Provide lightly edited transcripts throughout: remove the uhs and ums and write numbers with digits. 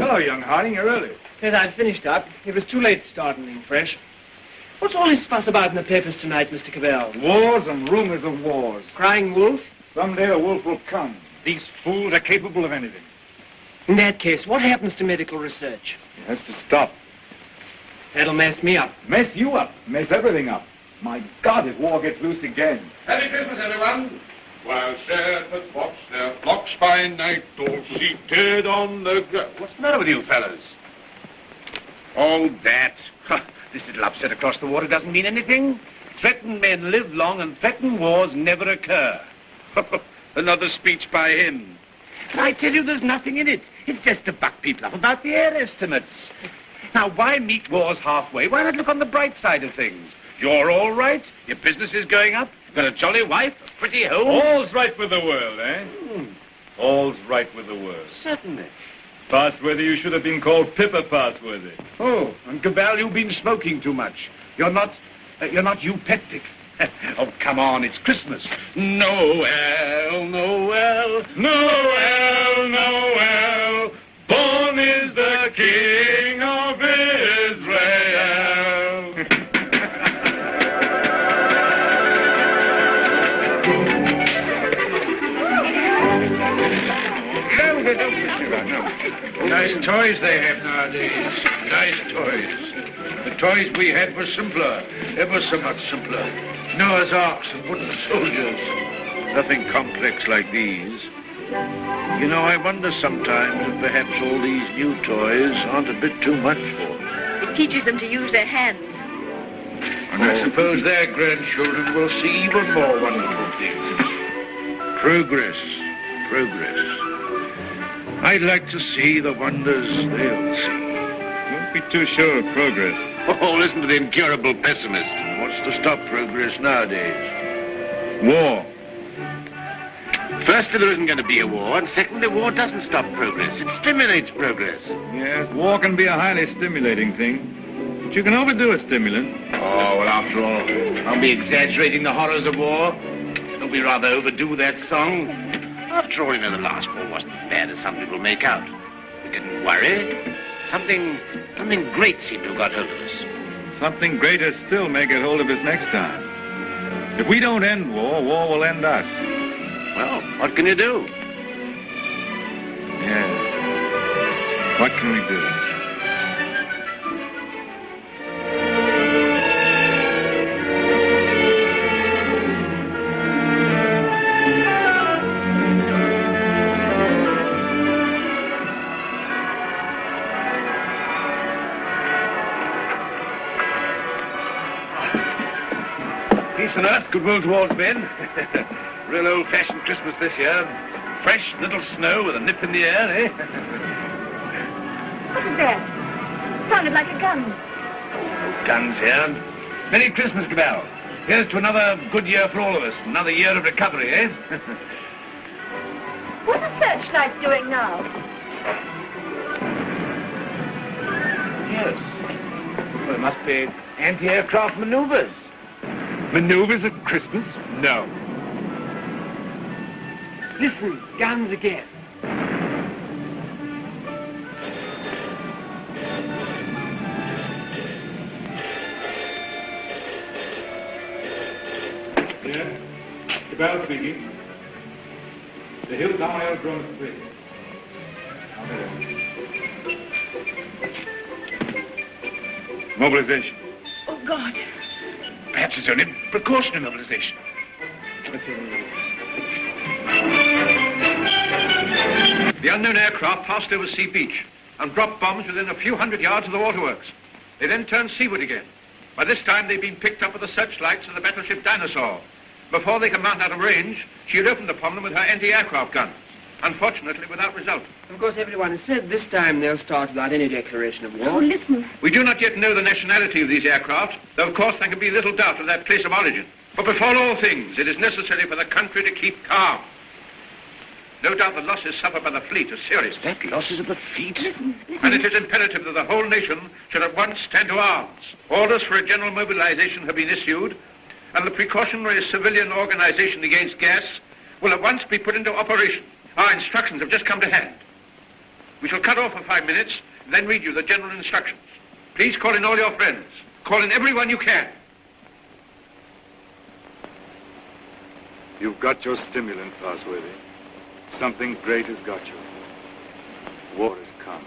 Hello, young Harding. You're early. Yes, I've finished up. It was too late to start anything fresh. What's all this fuss about in the papers tonight, Mr. Cavell? Wars and rumors of wars. Crying wolf? Someday the wolf will come. These fools are capable of anything. In that case, what happens to medical research? It has to stop. That'll mess me up. Mess you up. Mess everything up. My God, if war gets loose again. Merry Christmas, everyone. While shepherds watch their flocks by night, all seated on the ground. What's the matter with you fellas? Oh, that. This little upset across the water doesn't mean anything. Threatened men live long and threatened wars never occur. Another speech by him. But I tell you, there's nothing in it. It's just to buck people up about the air estimates. Now, why meet wars halfway? Why not look on the bright side of things? You're all right. Your business is going up. You've got a jolly wife, a pretty home. All's right with the world, eh? All's right with the world. Certainly. Passworthy, you should have been called Pippa Passworthy. Oh, and Cabal, you've been smoking too much. You're not eupeptic. Oh, come on, it's Christmas. Noel, Noel, Noel, Noel, born is the King of Israel. Nice toys they have nowadays. Nice toys. The toys we had were simpler, ever so much simpler. Noah's Arks and wooden soldiers. Nothing complex like these. You know, I wonder sometimes if perhaps all these new toys aren't a bit too much for them. It teaches them to use their hands. And I suppose their grandchildren will see even more wonderful things. Progress, progress. I'd like to see the wonders they'll see. Don't be too sure of progress. Oh, listen to the incurable pessimist. What's to stop progress nowadays? War. Firstly, there isn't going to be a war, and secondly, war doesn't stop progress. It stimulates progress. Yes, war can be a highly stimulating thing. But you can overdo a stimulant. Oh, well, after all, I'll be exaggerating the horrors of war. Don't we rather overdo that song? After all, you know, the last war wasn't as bad as some people make out. We didn't worry. Something great seemed to have got hold of us. Something greater still may get hold of us next time. If we don't end war, war will end us. Well, what can you do? Yeah. What can we do? Peace on earth, goodwill towards men. Real old-fashioned Christmas this year. Fresh little snow with a nip in the air, eh? What was that? Sounded like a gun. No guns here. Merry Christmas, Cabal. Here's to another good year for all of us. Another year of recovery, eh? What are the searchlights doing now? Yes. Well, it must be anti-aircraft maneuvers. Maneuvers at Christmas? No. Listen, guns again. Yes? The bell speaking. The Hilltown Aerodrome is free. Mobilization. Oh, God. Perhaps it's only precautionary mobilization. The unknown aircraft passed over Sea Beach and dropped bombs within a few hundred yards of the waterworks. They then turned seaward again. By this time, they'd been picked up with the searchlights of the battleship Dinosaur. Before they could mount out of range, she had opened upon them with her anti-aircraft guns. Unfortunately, without result. Of course, everyone has said this time they'll start without any declaration of war. Oh, listen. We do not yet know the nationality of these aircraft, though of course there can be little doubt of their place of origin. But before all things, it is necessary for the country to keep calm. No doubt the losses suffered by the fleet are serious. That losses of the fleet? And it is imperative that the whole nation should at once stand to arms. Orders for a general mobilization have been issued, and the precautionary civilian organization against gas will at once be put into operation. Our instructions have just come to hand. We shall cut off for 5 minutes, then read you the general instructions. Please call in all your friends. Call in everyone you can. You've got your stimulant, Fosworthy. Something great has got you. War has come.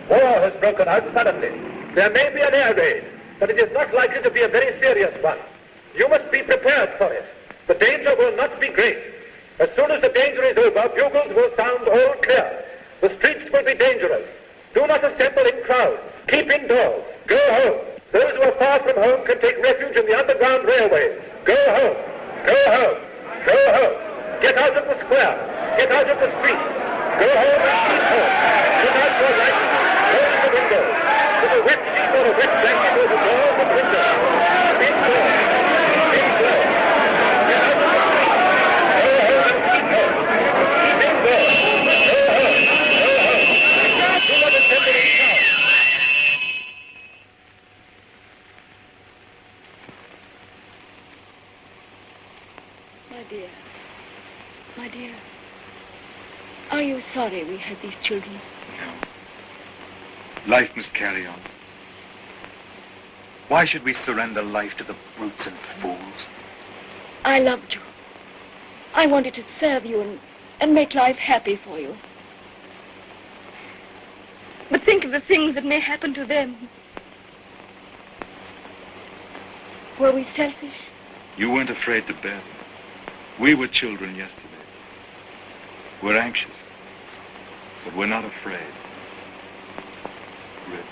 War has broken out suddenly. There may be an air raid, but it is not likely to be a very serious one. You must be prepared for it. The danger will not be great. As soon as the danger is over, bugles will sound all clear. The streets will be dangerous. Do not assemble in crowds. Keep indoors. Go home. Those who are far from home can take refuge in the underground railways. Go home. Go home. Go home. Get out of the square. Get out of the streets. Go home and keep home. Put out your lights. Close the windows. Put a wet sheet or a wet blanket over doors and windows. Keep indoors. Keep indoors. Get out of the streets. Go home and keep home. Keep indoors. Go home. Go home. Do not assemble in crowds. My dear. My dear. Are you sorry we had these children? No. Life must carry on. Why should we surrender life to the brutes and fools? I loved you. I wanted to serve you and make life happy for you. But think of the things that may happen to them. Were we selfish? You weren't afraid to bear them. We were children yesterday. We're anxious, but we're not afraid. Rip.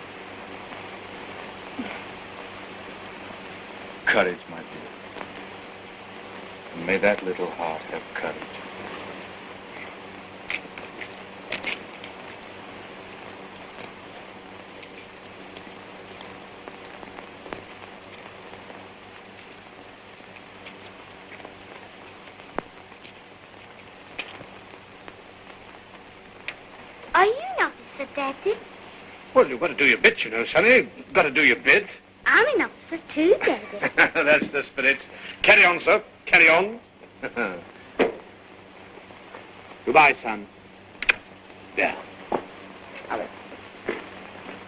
Courage, my dear. And may that little heart have courage. Are you an officer, Daddy? Well, you've got to do your bit, you know, Sonny. You've got to do your bit. I'm an officer too, Daddy. That's the spirit. Carry on, sir. Carry on. Goodbye, son. There. Have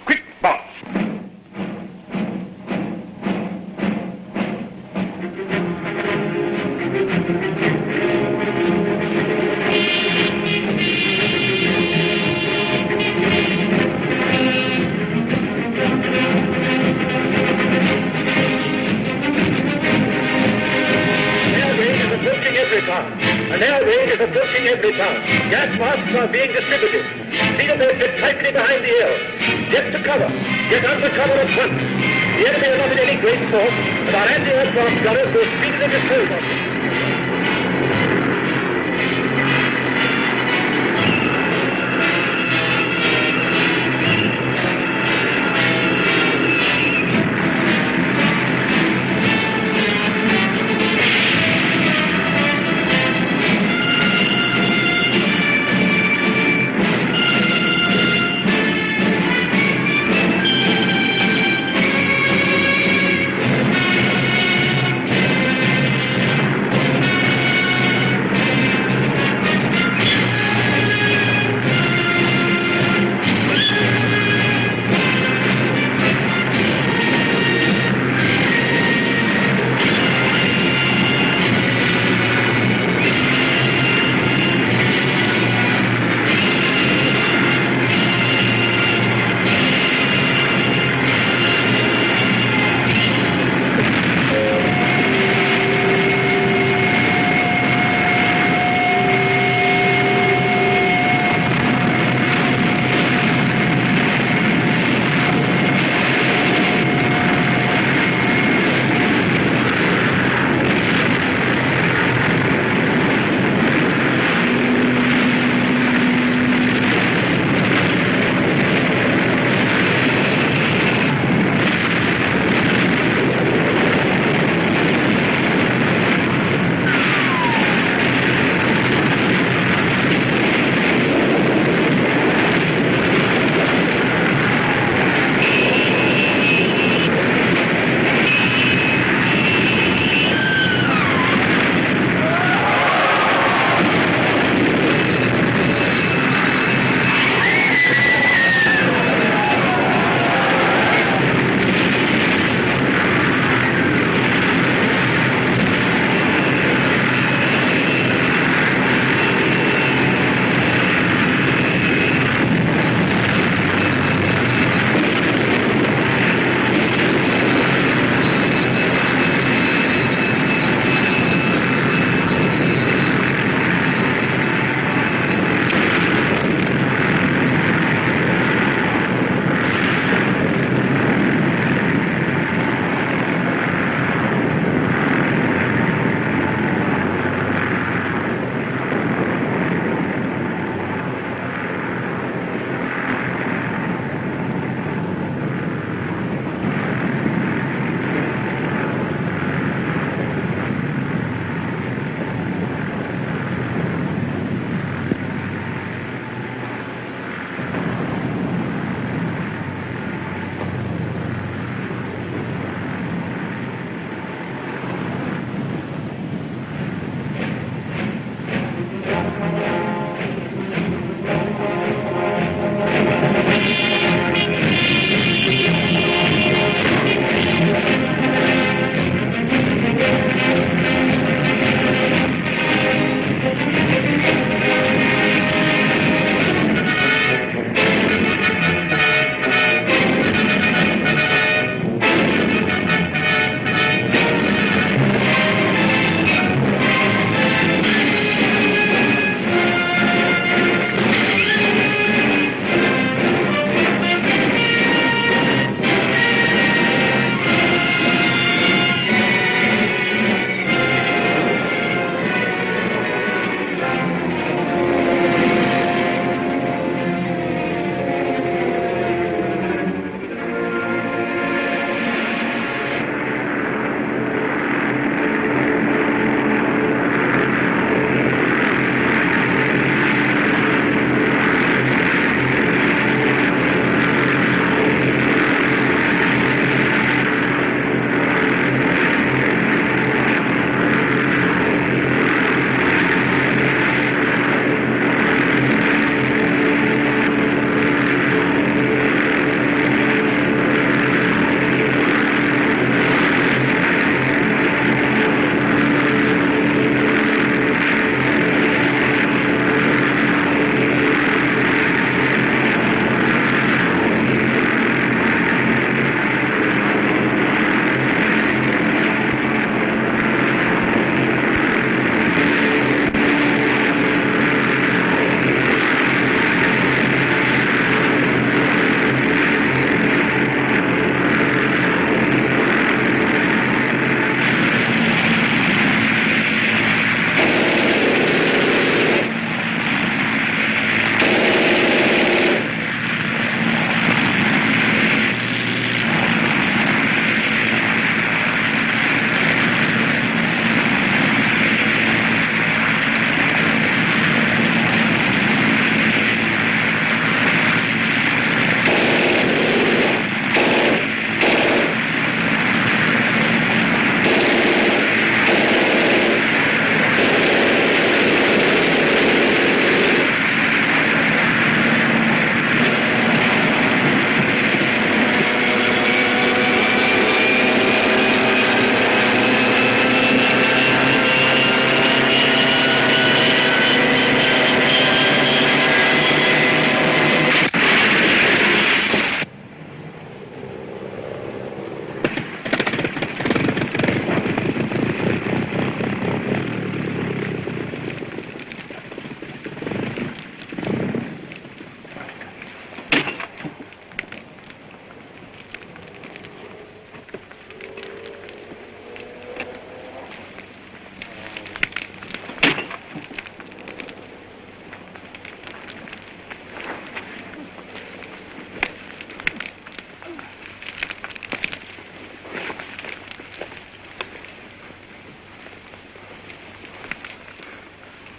quick, boss. An air raid is approaching every town. Gas masks are being distributed. See that they fit tightly behind the ears. Get to cover. Get under cover at once. The enemy are not in any great force, but our anti-aircraft gunners will speedily dispose of them.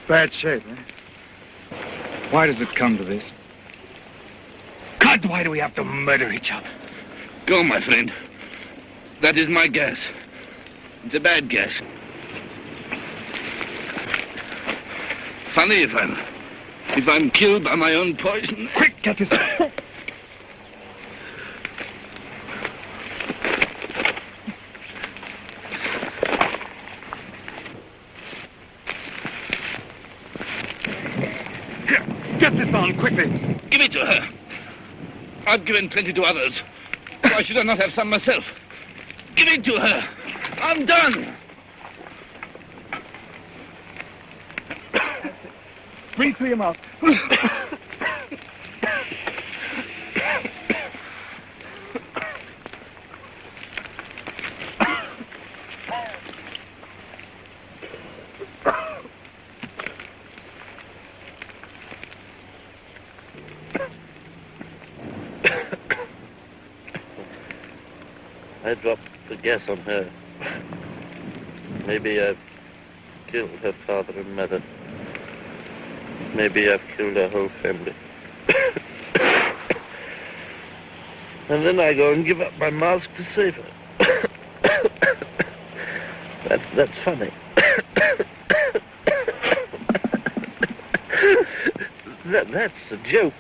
Bad shape, eh? Why does it come to this? God, why do we have to murder each other? Go, my friend. That is my guess. It's a bad guess. Funny if I'm killed by my own poison. Quick, get this. Get this on, quickly. Give it to her. I've given plenty to others. Why should I not have some myself? Give it to her. I'm done. Bring 3 of them out. I dropped the gas on her. Maybe I've killed her father and mother. Maybe I've killed her whole family. And then I go and give up my mask to save her. That's funny. That's a joke.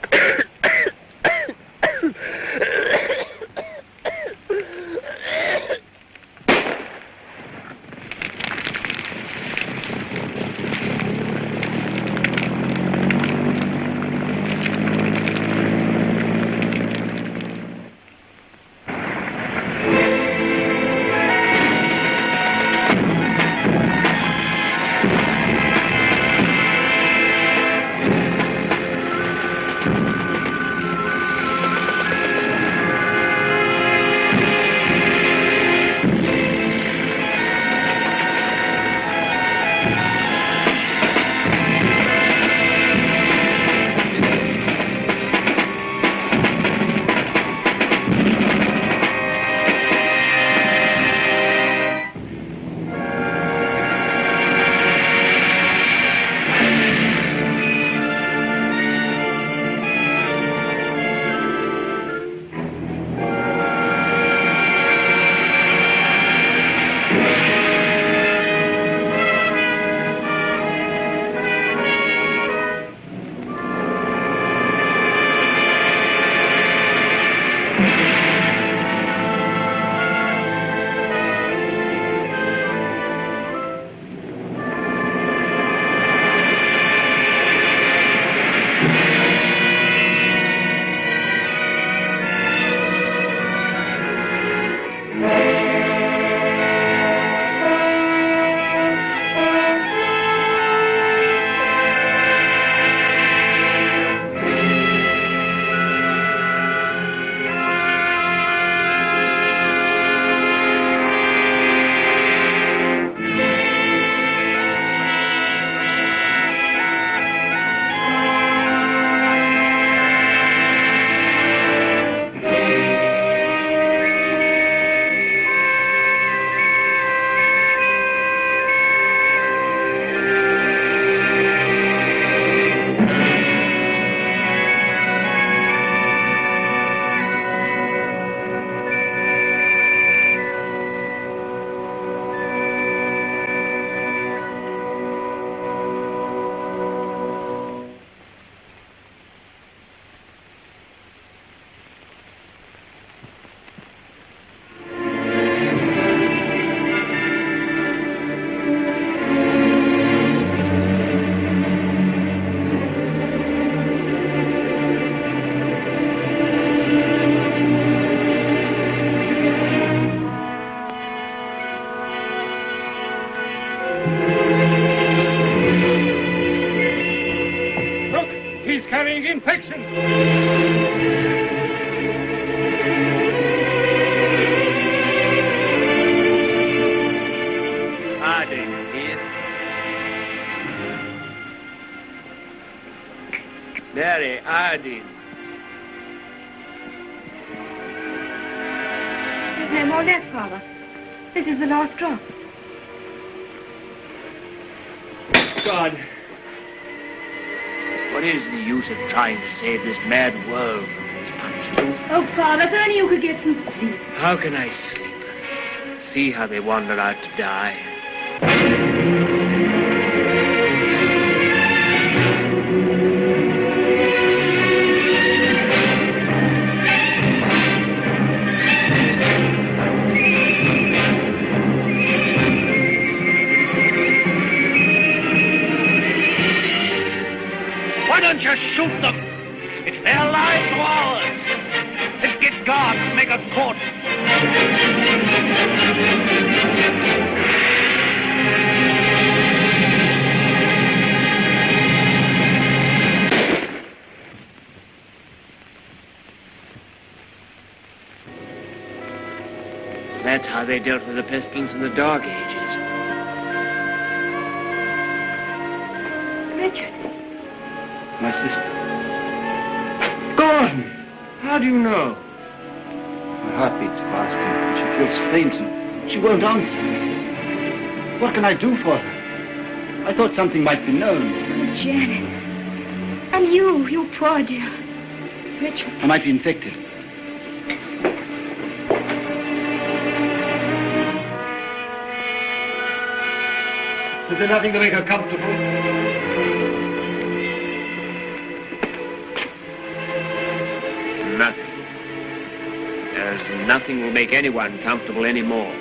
infection. Harding here. Mary Harding. There's no more left, Father. This is the last drop. God, What is the use of trying to save this mad world from this punishment? Oh, Father, if only you could get some sleep. How can I sleep? See how they wander out to die. Why don't you shoot them? It's their lives or ours. Let's get guards to make a cordon. That's how they dealt with the pestilence in the Dark Ages. Richard. My sister. Gordon! How do you know? My heart beats fast and she feels faint and she won't answer. What can I do for her? I thought something might be known. Janet. And you poor dear. Richard. I might be infected. Is there nothing to make her comfortable? Nothing. As nothing will make anyone comfortable anymore.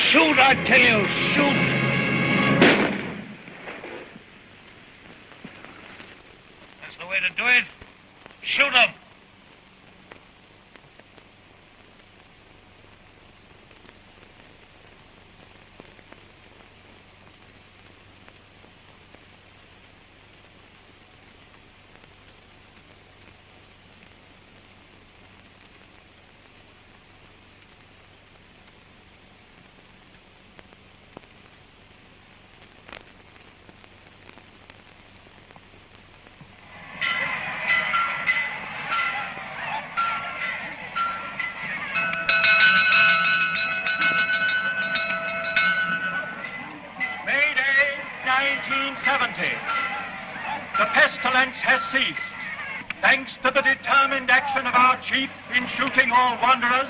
Shoot, I tell you, shoot! That's the way to do it. Shoot 'em! The pestilence has ceased. Thanks to the determined action of our chief in shooting all wanderers,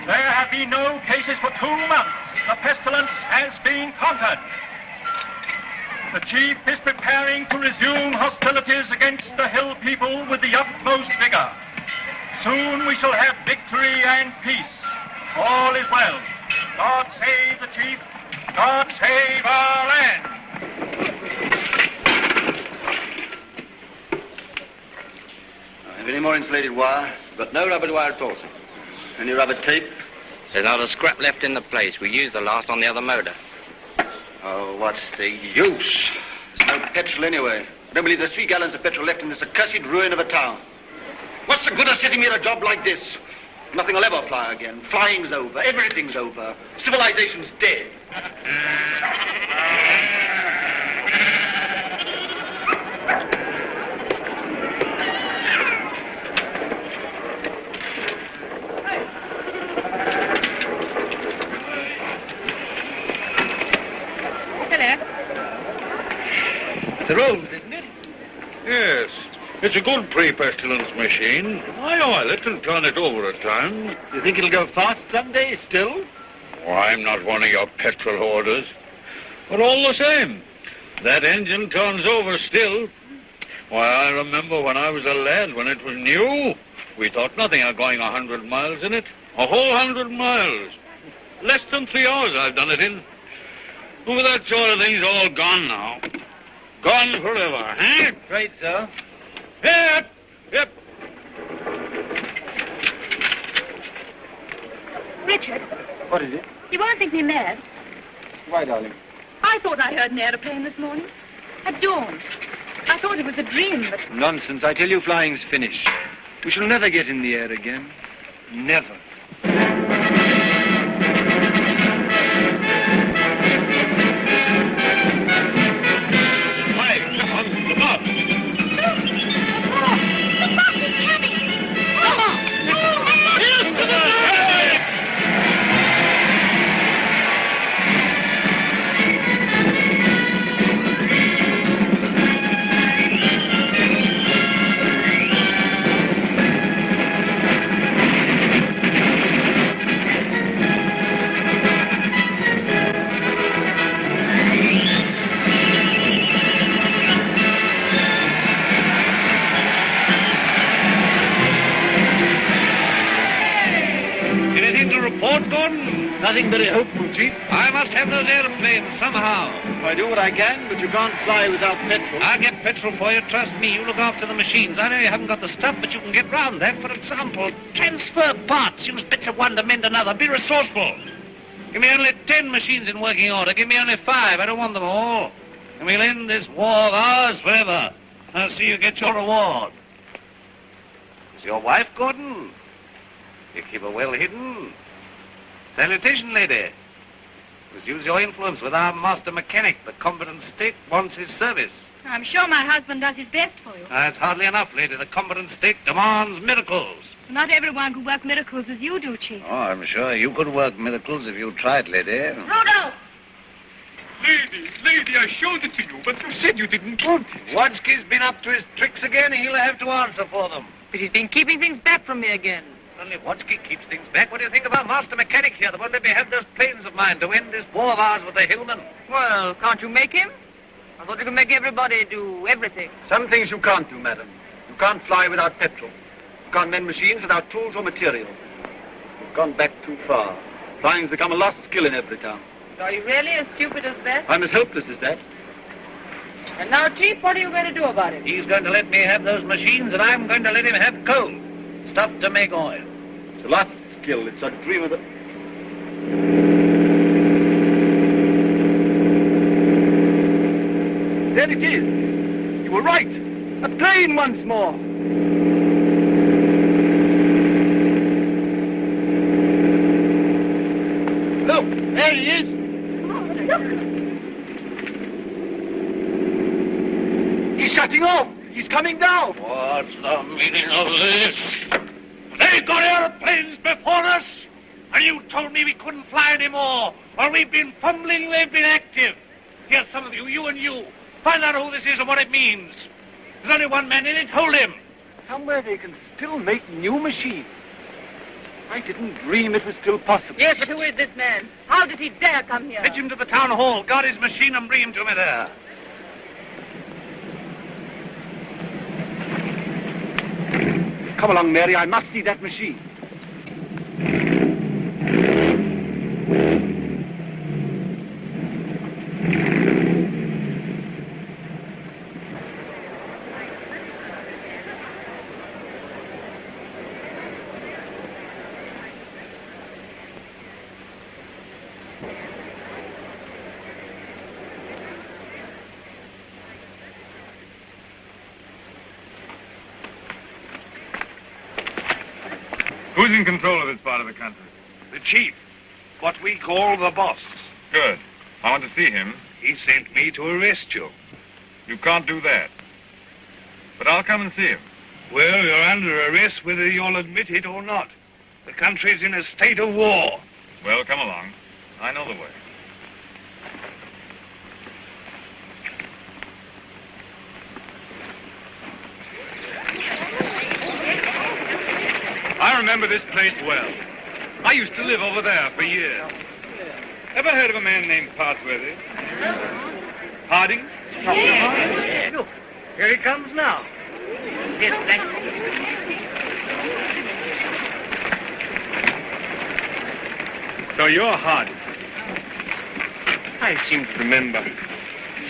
there have been no cases for 2 months. The pestilence has been conquered. The chief is preparing to resume hostilities against the hill people with the utmost vigor. Soon we shall have victory and peace. All is well. God save the chief. God save our land. Have any more insulated wire? But no rubber wire at all, sir. Any rubber tape? There's not a scrap left in the place. We used the last on the other motor. Oh, what's the use? There's no petrol anyway. I don't believe there's 3 gallons of petrol left in this accursed ruin of a town. What's the good of sitting here a job like this? Nothing will ever fly again. Flying's over. Everything's over. Civilization's dead. The rose, isn't it? Yes. It's a good pre-pestilence machine. I oil it and turn it over at times. You think it'll go fast someday still? Oh, I'm not one of your petrol hoarders. But all the same, that engine turns over still. Why, I remember when I was a lad, when it was new, we thought nothing of going 100 miles in it. A whole 100 miles. Less than 3 hours I've done it in. Oh, that sort of thing's all gone now. Gone forever, eh? Right, sir. Yep, yep. Richard, What is it? you won't think me mad. Why, darling? I thought I heard an aeroplane this morning. At dawn. I thought it was a dream, but... Nonsense. I tell you, flying's finished. We shall never get in the air again. Never. Nothing very hopeful, Chief. I must have those airplanes somehow. I do what I can, but you can't fly without petrol. I'll get petrol for you, trust me. You look after the machines. I know you haven't got the stuff, but you can get round that. For example, transfer parts. Use bits of one to mend another. Be resourceful. Give me only 10 machines in working order. Give me only 5. I don't want them all. And we'll end this war of ours forever. I'll see you get your reward. Is your wife, Gordon? You keep her well hidden. Salutation, lady. Must use your influence with our master mechanic. The competent state wants his service. I'm sure my husband does his best for you. That's hardly enough, lady. The competent state demands miracles. Not everyone could work miracles as you do, Chief. Oh, I'm sure you could work miracles if you tried, lady. Rudolph! Lady, I showed it to you, but you said you didn't want it. Wadsky's been up to his tricks again. He'll have to answer for them. But he's been keeping things back from me again. Only Wadsky keeps things back. What do you think of our master mechanic here that won't let me have those planes of mine to end this war of ours with the hillmen? Well, can't you make him? I thought you could make everybody do everything. Some things you can't do, madam. You can't fly without petrol. You can't mend machines without tools or material. You've gone back too far. Flying's become a lost skill in every town. Are you really as stupid as that? I'm as helpless as that. And now, Chief, what are you going to do about it? He's going to let me have those machines, and I'm going to let him have coal. Stuff to make oil. It's a lost skill. It's a dream of the... There it is. You were right. A plane once more. Look, there he is. He's shutting off. He's coming down. What's the meaning of this? They got airplanes before us, and you told me we couldn't fly anymore. While we've been fumbling, they've been active. Here's some of you, you and you. Find out who this is and what it means. There's only one man in it. Hold him. Somewhere they can still make new machines. I didn't dream it was still possible. Yes, but who is this man? How did he dare come here? Fetch him to the town hall. Guard his machine and bring him to me there. Come along, Mary. I must see that machine. Who's in control of this part of the country? The chief. What we call the boss. Good. I want to see him. He sent me to arrest you. You can't do that. But I'll come and see him. Well, you're under arrest whether you'll admit it or not. The country's in a state of war. Well, come along. I know the way. I remember this place well. I used to live over there for years. Ever heard of a man named Parsworthy? Harding? Yes. Look, here he comes now. Yes, thank you. So you're Harding. I seem to remember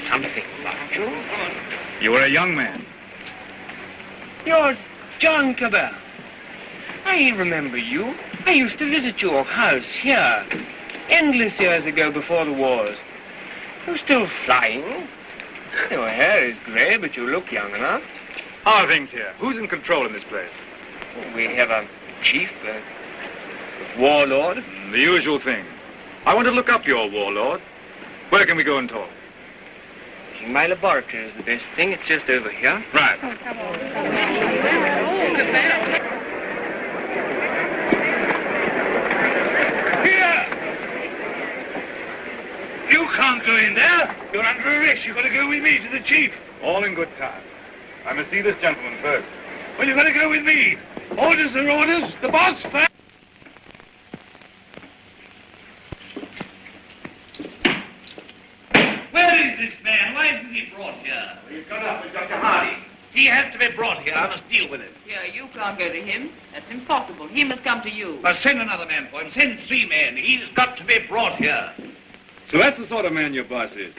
something about you. You were a young man. You're John Cabell. I remember you. I used to visit your house here, endless years ago before the wars. You're still flying. Your hair is grey, but you look young enough. How are things here? Who's in control in this place? We have a chief, a warlord. The usual thing. I want to look up your warlord. Where can we go and talk? My laboratory is the best thing. It's just over here. Right. Oh, come on. Here! You can't go in there. You're under arrest. You've got to go with me to the chief. All in good time. I must see this gentleman first. Well, you've got to go with me. Orders are orders. The boss first. Where is this man? Why isn't he brought here? He's gone up with Dr. Hardy. He has to be brought here. I must deal with him. Yeah, you can't go to him. That's impossible. He must come to you. Send another man for him. Send 3 men. He's got to be brought here. So that's the sort of man your boss is.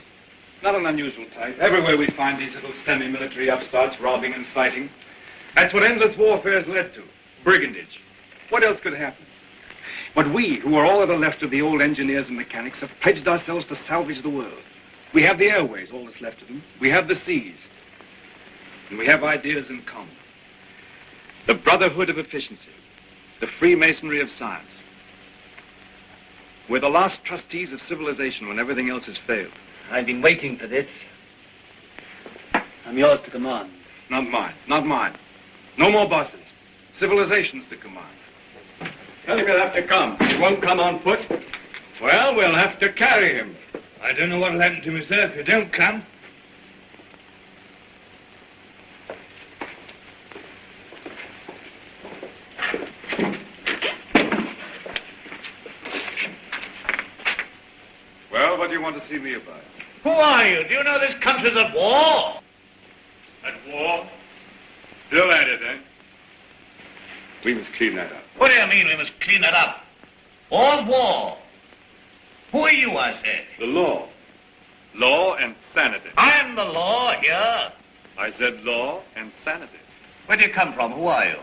Not an unusual type. Everywhere we find these little semi-military upstarts robbing and fighting. That's what endless warfare has led to. Brigandage. What else could happen? But we, who are all that are left of the old engineers and mechanics, have pledged ourselves to salvage the world. We have the airways, all that's left of them. We have the seas. And we have ideas in common. The brotherhood of efficiency. The Freemasonry of science. We're the last trustees of civilization when everything else has failed. I've been waiting for this. I'm yours to command. Not mine. Not mine. No more bosses. Civilization's the command. Tell him he'll have to come. He won't come on foot. Well, we'll have to carry him. I don't know what'll happen to me, sir, if you don't come. Well, what do you want to see me about? Who are you? Do you know this country's at war? At war? Still at it, eh? We must clean that up. What do you mean we must clean it up? All's war. Who are you, I said? The law. Law and sanity. I'm the law here. I said law and sanity. Where do you come from? Who are you?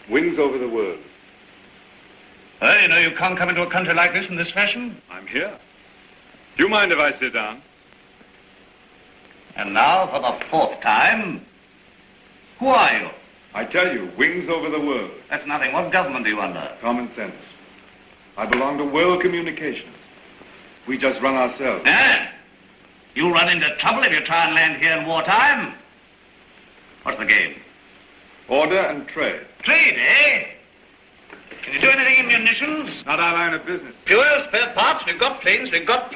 Wings over the world. You know you can't come into a country like this in this fashion. I'm here. Do you mind if I sit down? And now, for the 4th time, who are you? I tell you, wings over the world. That's nothing. What government are you under? Common sense. I belong to world communications. We just run ourselves. Eh? You'll run into trouble if you try and land here in wartime. What's the game? Order and trade. Trade, eh? Can you do anything in munitions? Not our line of business. Fuel, spare parts, we've got planes. I've got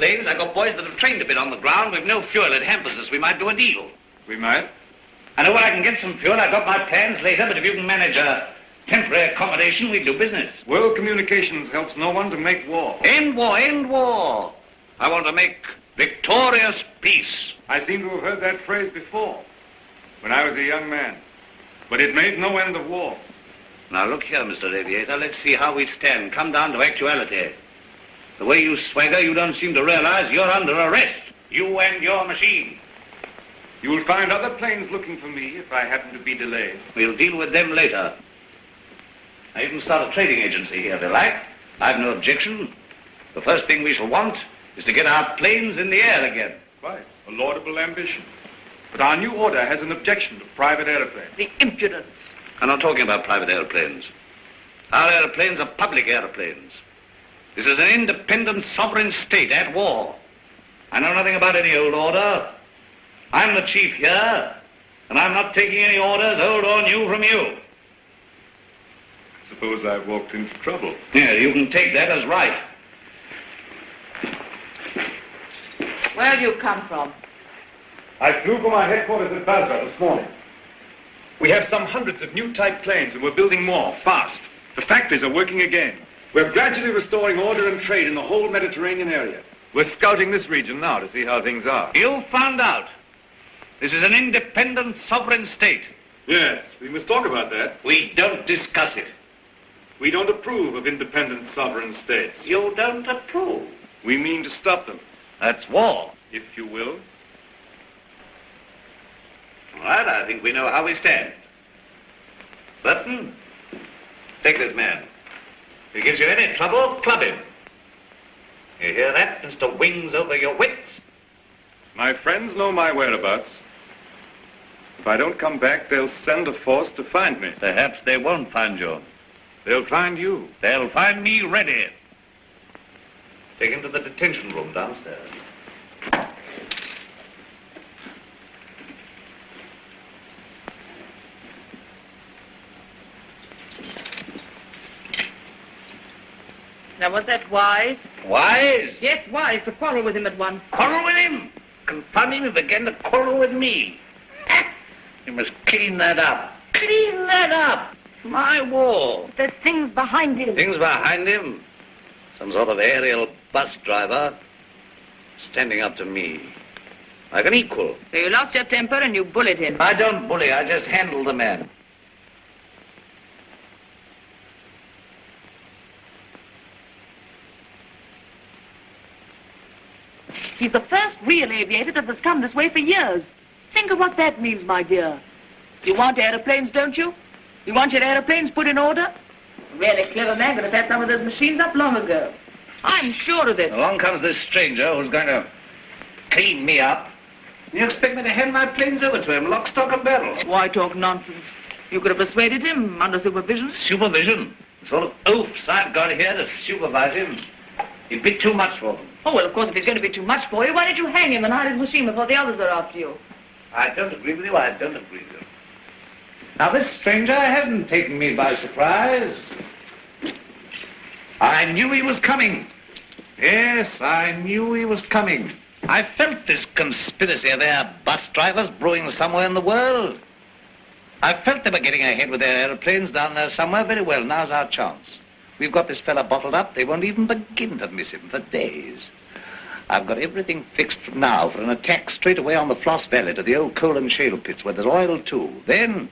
boys that have trained a bit on the ground. We've no fuel, it hampers us. We might do a deal. We might. I know where I can get some fuel. I've got my plans later, but if you can manage a temporary accommodation, we'll do business. World communications helps no one to make war. End war, end war. I want to make victorious peace. I seem to have heard that phrase before, when I was a young man. But it made no end of war. Now, look here, Mr. Aviator. Let's see how we stand. Come down to actuality. The way you swagger, you don't seem to realize you're under arrest. You and your machine. You will find other planes looking for me if I happen to be delayed. We'll deal with them later. Now, you can start a trading agency here if you like. I've no objection. The first thing we shall want is to get our planes in the air again. Quite. A laudable ambition. But our new order has an objection to private airplanes. The impudence. I'm not talking about private airplanes. Our airplanes are public airplanes. This is an independent sovereign state at war. I know nothing about any old order. I'm the chief here, and I'm not taking any orders, old or new, from you. Suppose I've walked into trouble. Yeah, you can take that as right. Where do you come from? I flew from our headquarters at Basra this morning. We have some hundreds of new type planes, and we're building more, fast. The factories are working again. We're gradually restoring order and trade in the whole Mediterranean area. We're scouting this region now to see how things are. You found out. This is an independent sovereign state. Yes, we must talk about that. We don't discuss it. We don't approve of independent sovereign states. You don't approve. We mean to stop them. That's war. If you will. All right, I think we know how we stand. Burton, take this man. If he gives you any trouble, club him. You hear that, Mr. Wings over your wits? My friends know my whereabouts. If I don't come back, they'll send a force to find me. Perhaps they won't find you. They'll find you. They'll find me ready. Take him to the detention room downstairs. Now, was that wise? Wise? Yes, wise, to quarrel with him at once. Quarrel with him? Confound him, he began to quarrel with me. You must clean that up. Clean that up. My war. There's things behind him. Things behind him? Some sort of aerial bus driver standing up to me. Like an equal. So you lost your temper and you bullied him. I don't bully, I just handle the man. He's the first real aviator that has come this way for years. Think of what that means, my dear. You want aeroplanes, don't you? You want your aeroplanes put in order? A really clever man could have had some of those machines up long ago. I'm sure of it. Along comes this stranger who's going to clean me up. You expect me to hand my planes over to him, lock, stock, and barrel? Why talk nonsense? You could have persuaded him under supervision. Supervision? The sort of oafs I've got here to supervise him. He'd be too much for them. Oh, well, of course, if he's going to be too much for you, why don't you hang him and hide his machine before the others are after you? I don't agree with you, I don't agree with you. Now, this stranger hasn't taken me by surprise. I knew he was coming. Yes, I knew he was coming. I felt this conspiracy of their bus drivers brewing somewhere in the world. I felt they were getting ahead with their aeroplanes down there somewhere. Very well, now's our chance. We've got this fella bottled up. They won't even begin to miss him for days. I've got everything fixed now for an attack straight away on the Floss Valley to the old coal and shale pits where there's oil too. Then,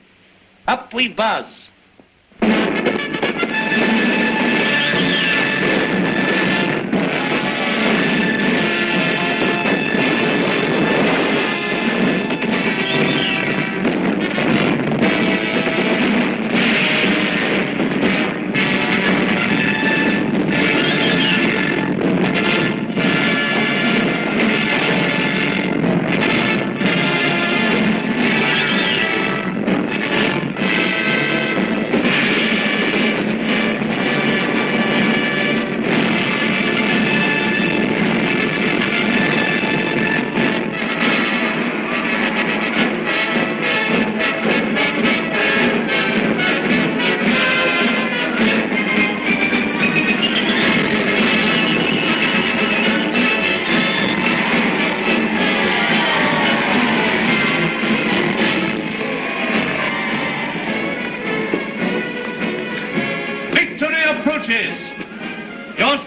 up we buzz.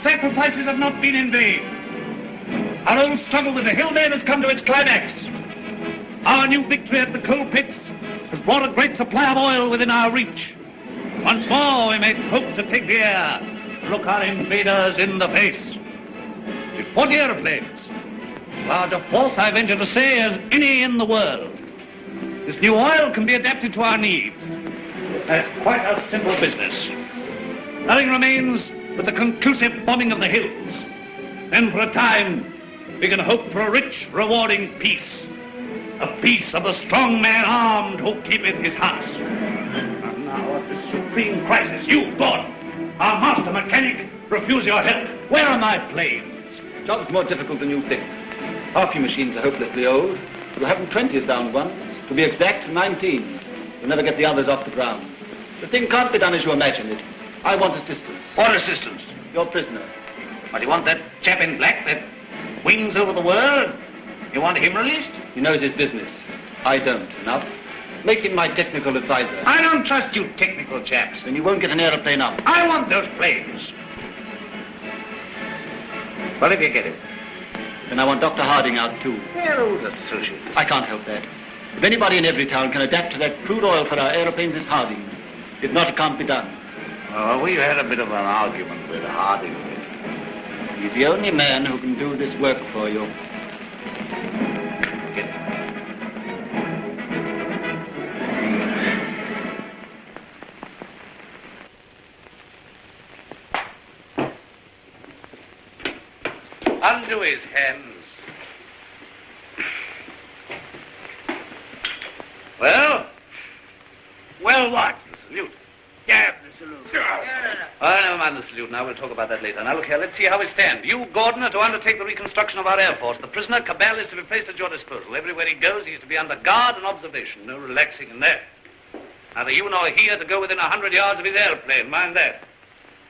Sacrifices have not been in vain. Our old struggle with the hillmen has come to its climax. Our new victory at the coal pits has brought a great supply of oil within our reach. Once more we may hope to take the air, look our invaders in the face. With 40 aeroplanes, as large a force I venture to say as any in the world. This new oil can be adapted to our needs. That's quite a simple business. Nothing remains but the conclusive bombing of the hills. Then for a time, we can hope for a rich, rewarding peace. A peace of the strong man armed who keepeth his house. And now at this supreme crisis, you, God, our master mechanic, refuse your help. Where are my planes? Job's more difficult than you think. Half your machines are hopelessly old. You'll have them 20 sound ones. To be exact, 19. You'll never get the others off the ground. The thing can't be done as you imagine it. I want assistance. What assistance? Your prisoner. What, you want that chap in black that wings over the world? You want him released? He knows his business. I don't. Enough. Make him my technical advisor. I don't trust you technical chaps. Then you won't get an aeroplane up. I want those planes. Well, if you get it. Then I want Dr. Harding out, too. They're old associates. I can't help that. If anybody in every town can adapt to that crude oil for our aeroplanes, it's Harding. If not, it can't be done. Oh, we had a bit of an argument with Harding. He's the only man who can do this work for you. Get it. Undo his hands. Well? Well, what? The salute. Yeah, the salute. Oh, never mind the salute now. We'll talk about that later. Now, look here. Let's see how we stand. You, Gordon, are to undertake the reconstruction of our Air Force. The prisoner, Cabell, is to be placed at your disposal. Everywhere he goes, he's to be under guard and observation. No relaxing in there. Neither you nor he are to go within 100 yards of his airplane. Mind that.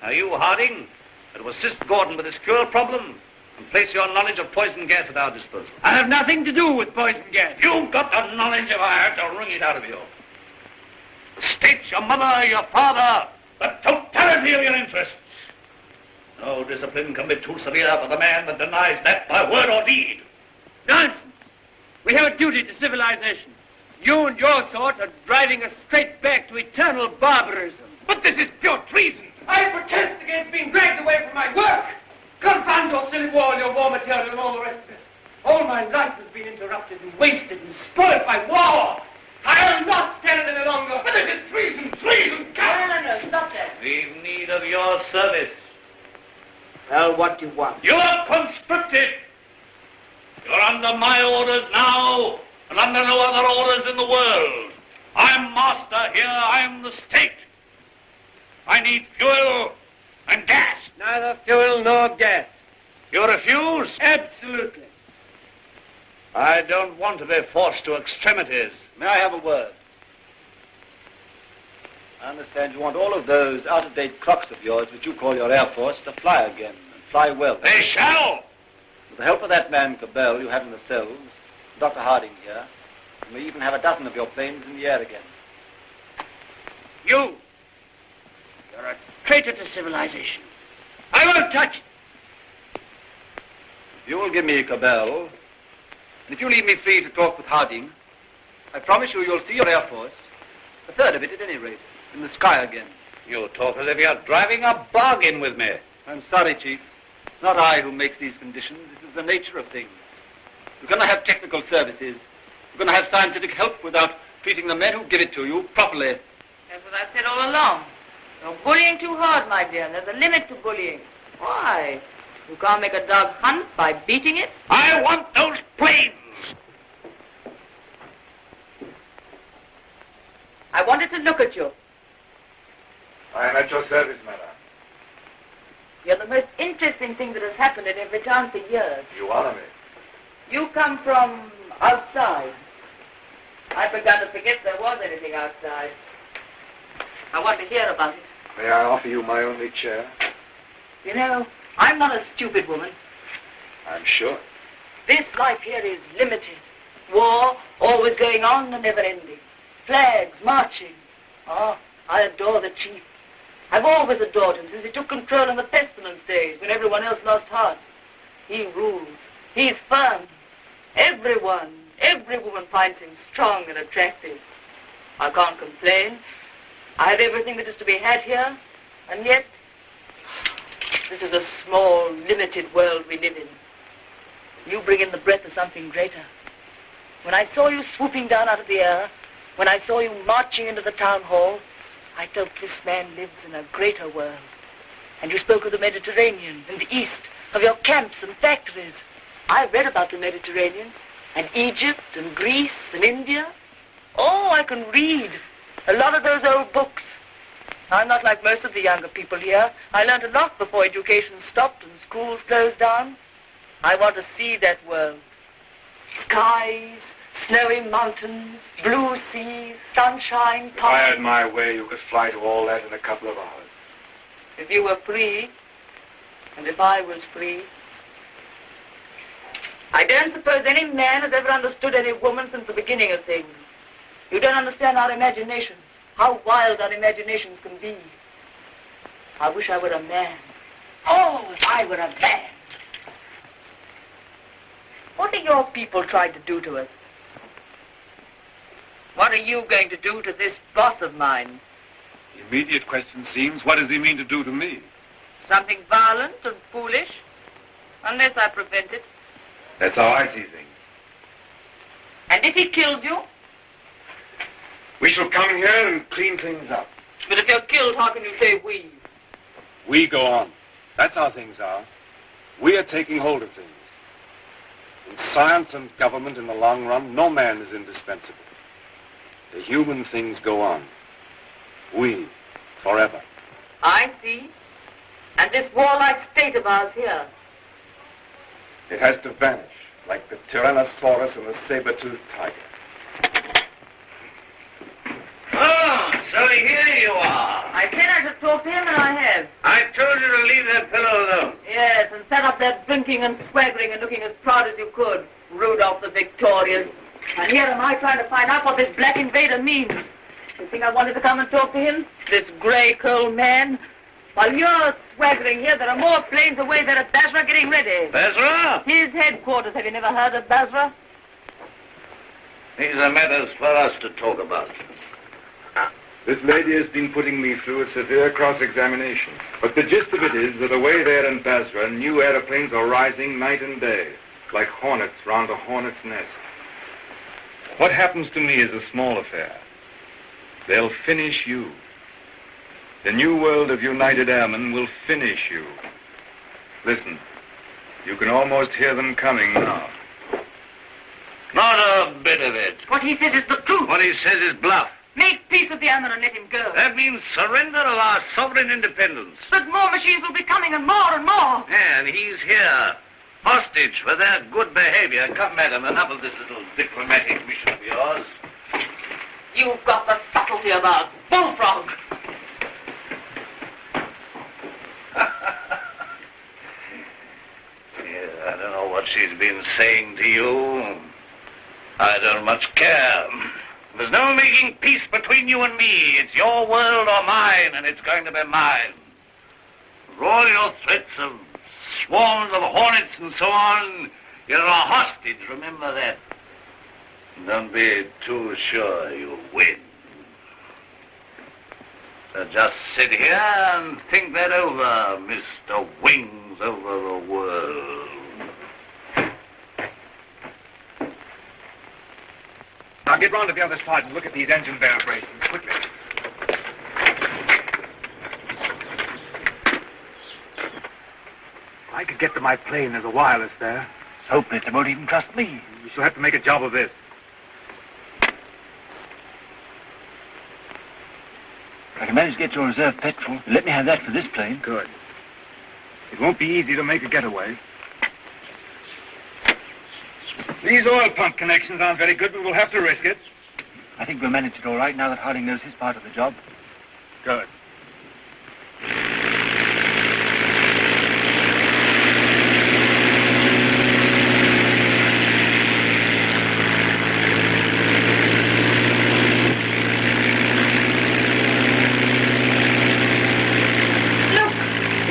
Now, you, Harding, are to assist Gordon with his fuel problem and place your knowledge of poison gas at our disposal. I have nothing to do with poison gas. You've got the knowledge if I had to wring it out of you. The state, your mother, your father, the totality of your interests. No discipline can be too severe for the man that denies that by word or deed. Nonsense. We have a duty to civilization. You and your sort are driving us straight back to eternal barbarism. But this is pure treason. I protest against being dragged away from my work. Confound your silly war, your war material, and all the rest of it. All my life has been interrupted and wasted and spoiled by war. I'll not stand it any longer. But this is treason, treason, No, stop that. We've need of your service. Well, what do you want? You're conscripted. You're under my orders now, and under no other orders in the world. I'm master here. I'm the state. I need fuel and gas. Neither fuel nor gas. You refuse? Absolutely. I don't want to be forced to extremities. May I have a word? I understand you want all of those out-of-date clocks of yours, which you call your Air Force, to fly again, and fly well. They shall! With the help of that man, Cabell, you have in the cells, Dr. Harding here, you may even have a dozen of your planes in the air again. You're a traitor to civilization. I won't touch it. If you will give me Cabell, and if you leave me free to talk with Harding, I promise you you'll see your Air Force, a third of it at any rate, in the sky again. You talk as if you're driving a bargain with me. I'm sorry, Chief. It's not I who makes these conditions. This is the nature of things. You're going to have technical services. You're going to have scientific help without treating the men who give it to you properly. That's what I said all along. You're bullying too hard, my dear. There's a limit to bullying. Why? You can't make a dog hunt by beating it. I want those planes. I wanted to look at you. I am at your service, madam. You're the most interesting thing that has happened in every town for years. You honor me. You come from outside. I'd begun to forget there was anything outside. I want to hear about it. May I offer you my only chair? You know, I'm not a stupid woman. I'm sure. This life here is limited. War, always going on and never ending. Flags, marching. Oh, I adore the chief. I've always adored him since he took control in the pestilence days when everyone else lost heart. He rules. He's firm. Every woman finds him strong and attractive. I can't complain. I have everything that is to be had here, and yet this is a small, limited world we live in. You bring in the breath of something greater. When I saw you swooping down out of the air, when I saw you marching into the town hall, I felt this man lives in a greater world. And you spoke of the Mediterranean and the East, of your camps and factories. I've read about the Mediterranean, and Egypt and Greece and India. Oh, I can read a lot of those old books. I'm not like most of the younger people here. I learned a lot before education stopped and schools closed down. I want to see that world. Skies, snowy mountains, blue seas, sunshine, If I had my way, you could fly to all that in a couple of hours. If you were free, and if I was free. I don't suppose any man has ever understood any woman since the beginning of things. You don't understand our imagination, how wild our imaginations can be. I wish I were a man. Oh, if I were a man. What are your people trying to do to us? What are you going to do to this boss of mine? The immediate question seems, what does he mean to do to me? Something violent and foolish? Unless I prevent it. That's how I see things. And if he kills you? We shall come here and clean things up. But if you're killed, how can you say we? We go on. That's how things are. We are taking hold of things. In science and government, in the long run, no man is indispensable. The human things go on. We, forever. I see. And this warlike state of ours here. It has to vanish, like the Tyrannosaurus and the saber-toothed tiger. Oh, so here you are. I said I should talk to him, and I have. I told you to leave that fellow alone. Yes, and set up there drinking and swaggering and looking as proud as you could. Rudolph the Victorious. And here am I trying to find out what this black invader means. You think I wanted to come and talk to him? This grey-curled man? While you're swaggering here, there are more planes away there at Basra getting ready. Basra? His headquarters. Have you never heard of Basra? These are matters for us to talk about. This lady has been putting me through a severe cross-examination. But the gist of it is that away there in Basra, new aeroplanes are rising night and day, like hornets round a hornet's nest. What happens to me is a small affair. They'll finish you. The new world of United Airmen will finish you. Listen, you can almost hear them coming now. Not a bit of it. What he says is the truth. What he says is bluff. Make peace with the airmen and let him go. That means surrender of our sovereign independence. But more machines will be coming, and more and more. And he's here, hostage for their good behavior. Come, madam, enough of this little diplomatic mission of yours. You've got the subtlety of a bullfrog. Yeah, I don't know what she's been saying to you. I don't much care. There's no making peace between you and me. It's your world or mine, and it's going to be mine. For all your threats of swarms of hornets and so on, you're a hostage, remember that. Don't be too sure you'll win. So just sit here and think that over, Mr. Wings over the world. Now get round to the other side and look at these engine vibrations quickly. I could get to my plane. There's a wireless there. Hopeless. They won't even trust me. We shall have to make a job of this. I can manage to get your reserve petrol. Let me have that for this plane. Good. It won't be easy to make a getaway. These oil pump connections aren't very good, but we'll have to risk it. I think we'll manage it all right now that Harding knows his part of the job. Good. Look,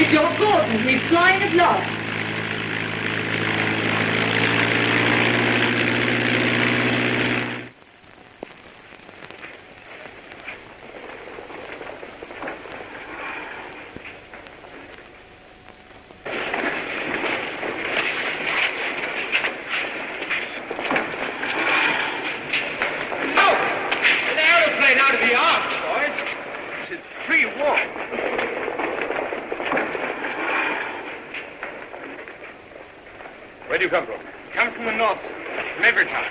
it's your Gordon. He's flying at last. Where do you come from? Come from the north, from every town.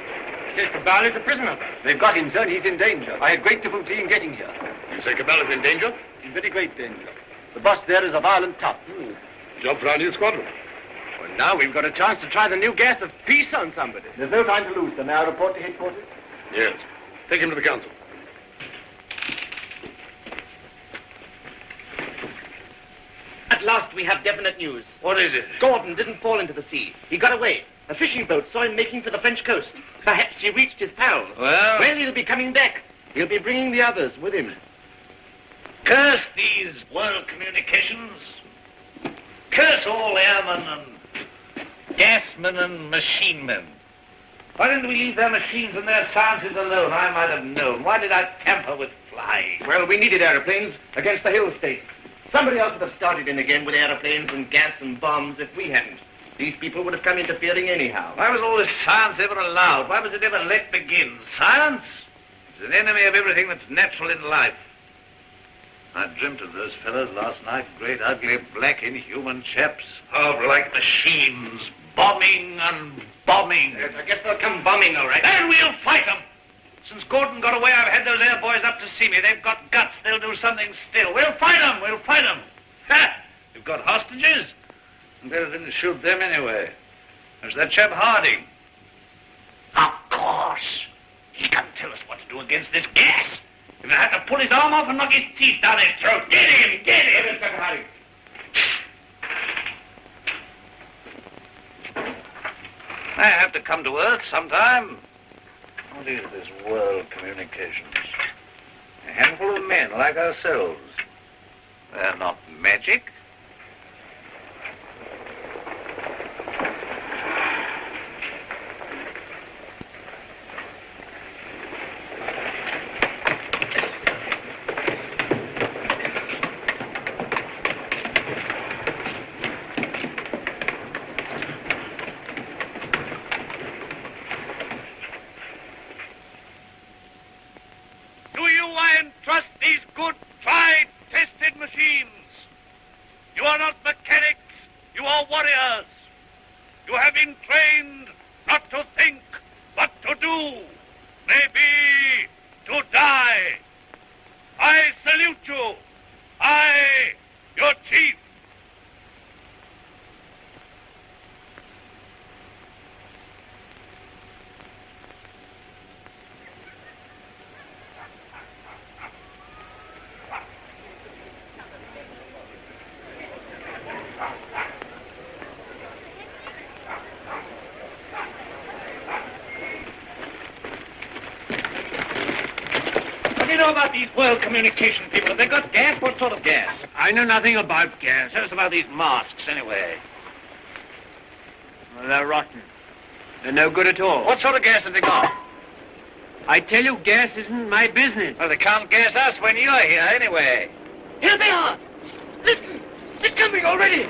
Says Cabal is a prisoner. They've got him, sir, and he's in danger. I had great difficulty in getting here. You say Cabal is in danger? In very great danger. The boss there is a violent top. Job for our new squadron. Well, now we've got a chance to try the new gas of peace on somebody. There's no time to lose, sir. May I report to headquarters? Yes. Take him to the council. At last we have definite news. What is it? Gordon didn't fall into the sea. He got away. A fishing boat saw him making for the French coast. Perhaps he reached his pals. Well? Well, he'll be coming back. He'll be bringing the others with him. Curse these world communications. Curse all airmen and Gasmen and machine men. Why didn't we leave their machines and their sciences alone? I might have known. Why did I tamper with flying? Well, we needed aeroplanes against the hill state. Somebody else would have started in again with aeroplanes and gas and bombs if we hadn't. These people would have come interfering anyhow. Why was all this science ever allowed? Why was it ever let begin? Science is an enemy of everything that's natural in life. I dreamt of those fellows last night, great, ugly, black, inhuman chaps. Oh, like machines, bombing and bombing. Yes, I guess they'll come bombing, all right. Then we'll fight them. Since Gordon got away, I've had those air boys up to see me. They've got guts. They'll do something still. We'll fight them. We'll fight them. Ha! We've got hostages. And better than to shoot them anyway. There's that chap Harding. Of course. He can tell us what to do against this gas. If I have to pull his arm off and knock his teeth down his throat. Get him! Get him! Inspector Harding. I have to come to Earth sometime. What is this world communications? A handful of men like ourselves. They're not magic. These world communication people, have they got gas? What sort of gas? I know nothing about gas. Tell us about these masks, anyway. Well, they're rotten. They're no good at all. What sort of gas have they got? I tell you, gas isn't my business. Well, they can't gas us when you're here, anyway. Here they are. Listen, they're coming already.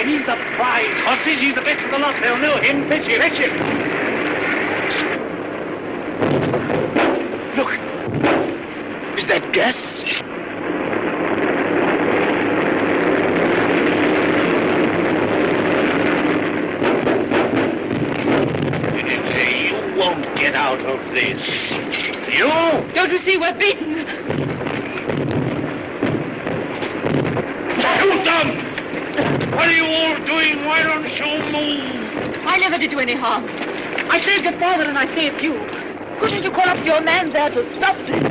He's the prize hostage. He's the best of the lot. They'll know him. Fetch him. Fetch him. Look. Is that gas? Don't you see we're beaten? Shoot them! What are you all doing? Why don't you move? I never did you any harm. I saved your father and I saved you. Couldn't you call up your man there to stop them?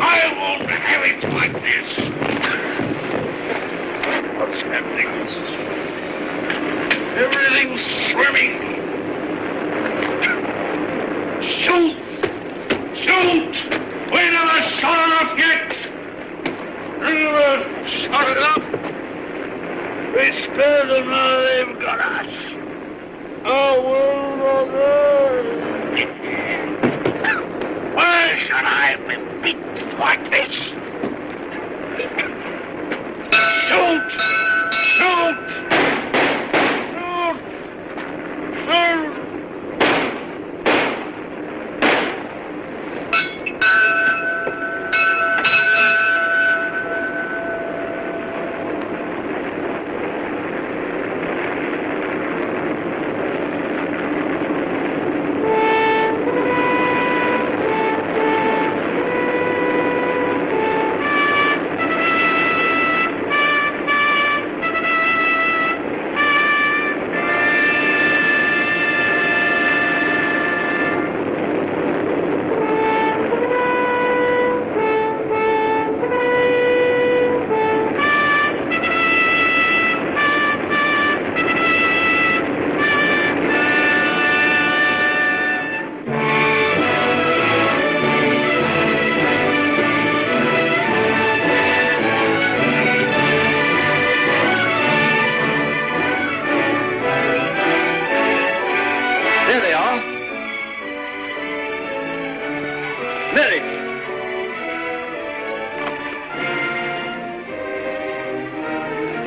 I won't have it like this. What's happening? Everything's swimming. Shoot! Shoot! We never shot enough yet. We never shot enough. We spared them, now they've got us. Oh, why should I be beaten like this? Shoot! Shoot! Shoot! Shoot!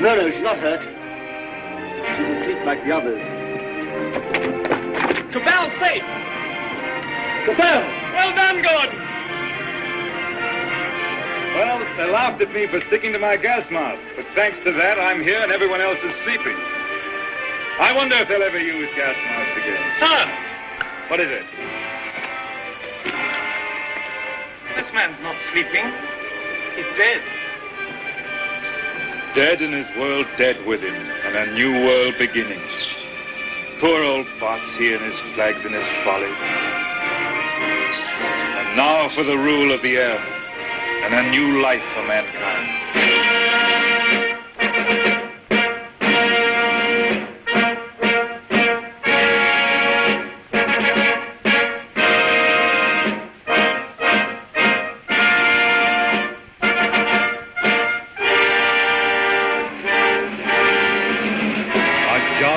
No, she's not hurt. She's asleep like the others. Cabell's safe. Cabell! Well done, Gordon. Well, they laughed at me for sticking to my gas mask, but thanks to that, I'm here and everyone else is sleeping. I wonder if they'll ever use gas masks again. Sir! What is it? This man's not sleeping. He's dead. Dead and his world dead with him, and a new world beginning. Poor old boss, he and his flags and his folly. And now for the rule of the air, and a new life for mankind.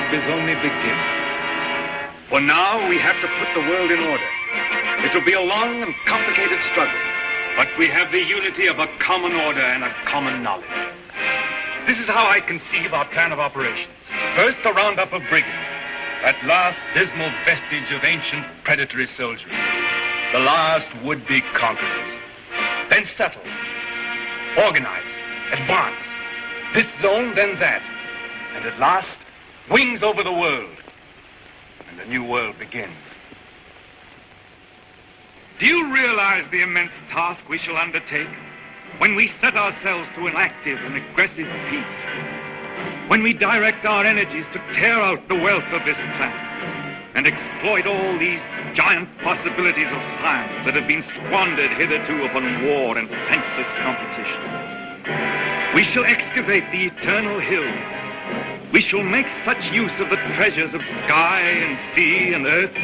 Is only beginning. For now, we have to put the world in order. It will be a long and complicated struggle, but we have the unity of a common order and a common knowledge. This is how I conceive our plan of operations. First, a roundup of brigands, that last dismal vestige of ancient predatory soldiery, the last would-be conquerors. Then settle, organize, advance, this zone, then that, and at last, wings over the world, and a new world begins. Do you realize the immense task we shall undertake when we set ourselves to an active and aggressive peace? When we direct our energies to tear out the wealth of this planet and exploit all these giant possibilities of science that have been squandered hitherto upon war and senseless competition? We shall excavate the eternal hills. We shall make such use of the treasures of sky and sea and earth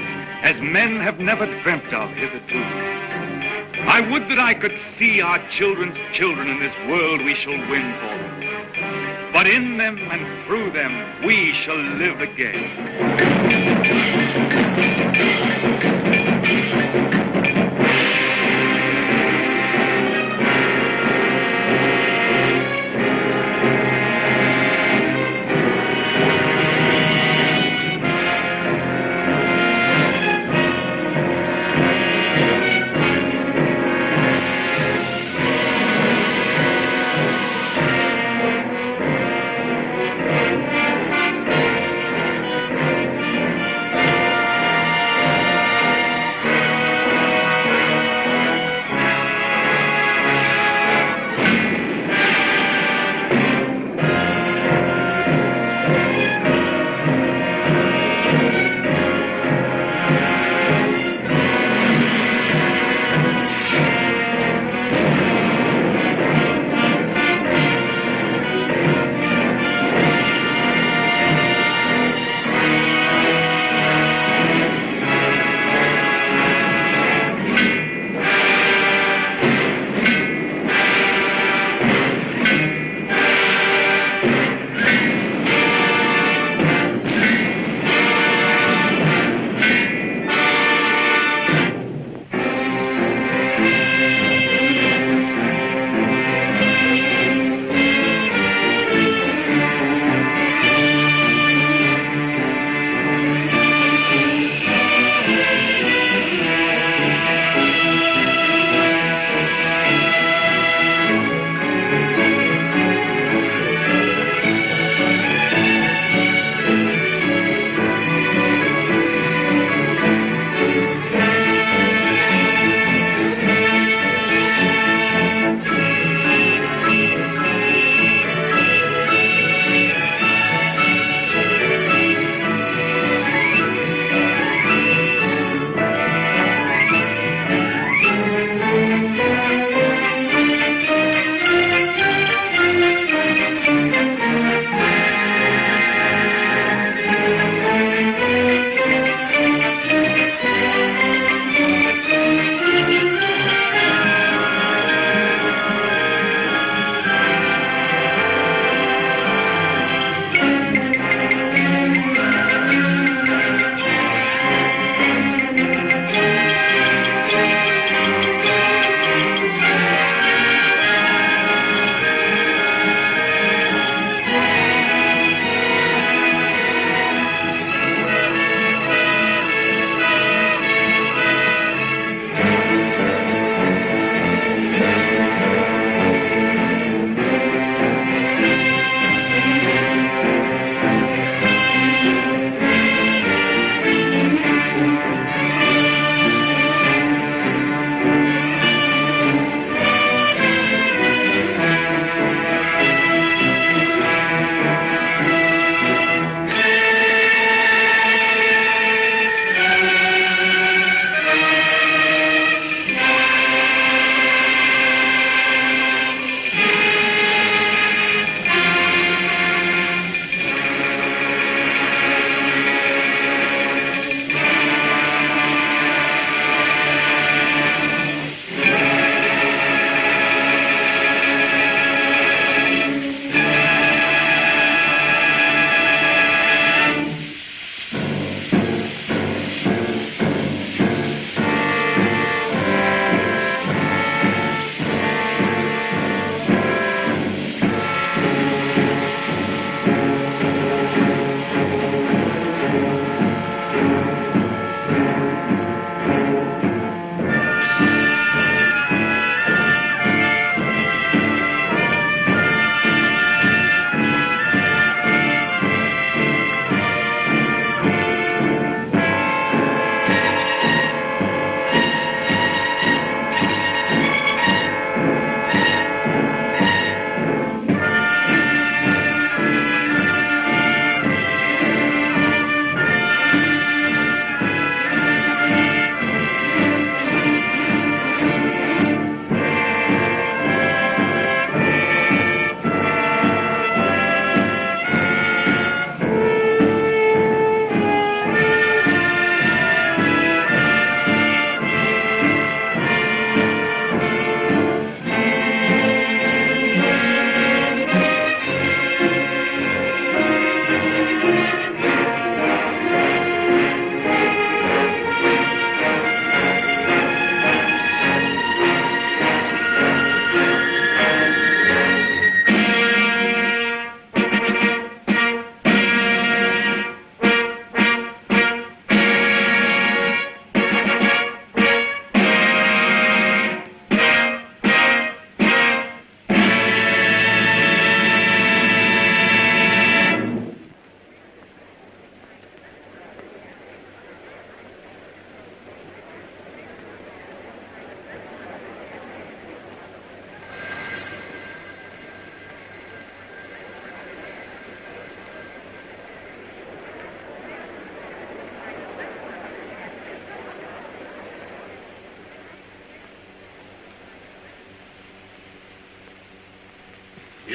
as men have never dreamt of hitherto. I would that I could see our children's children in this world we shall win for them. But in them and through them we shall live again.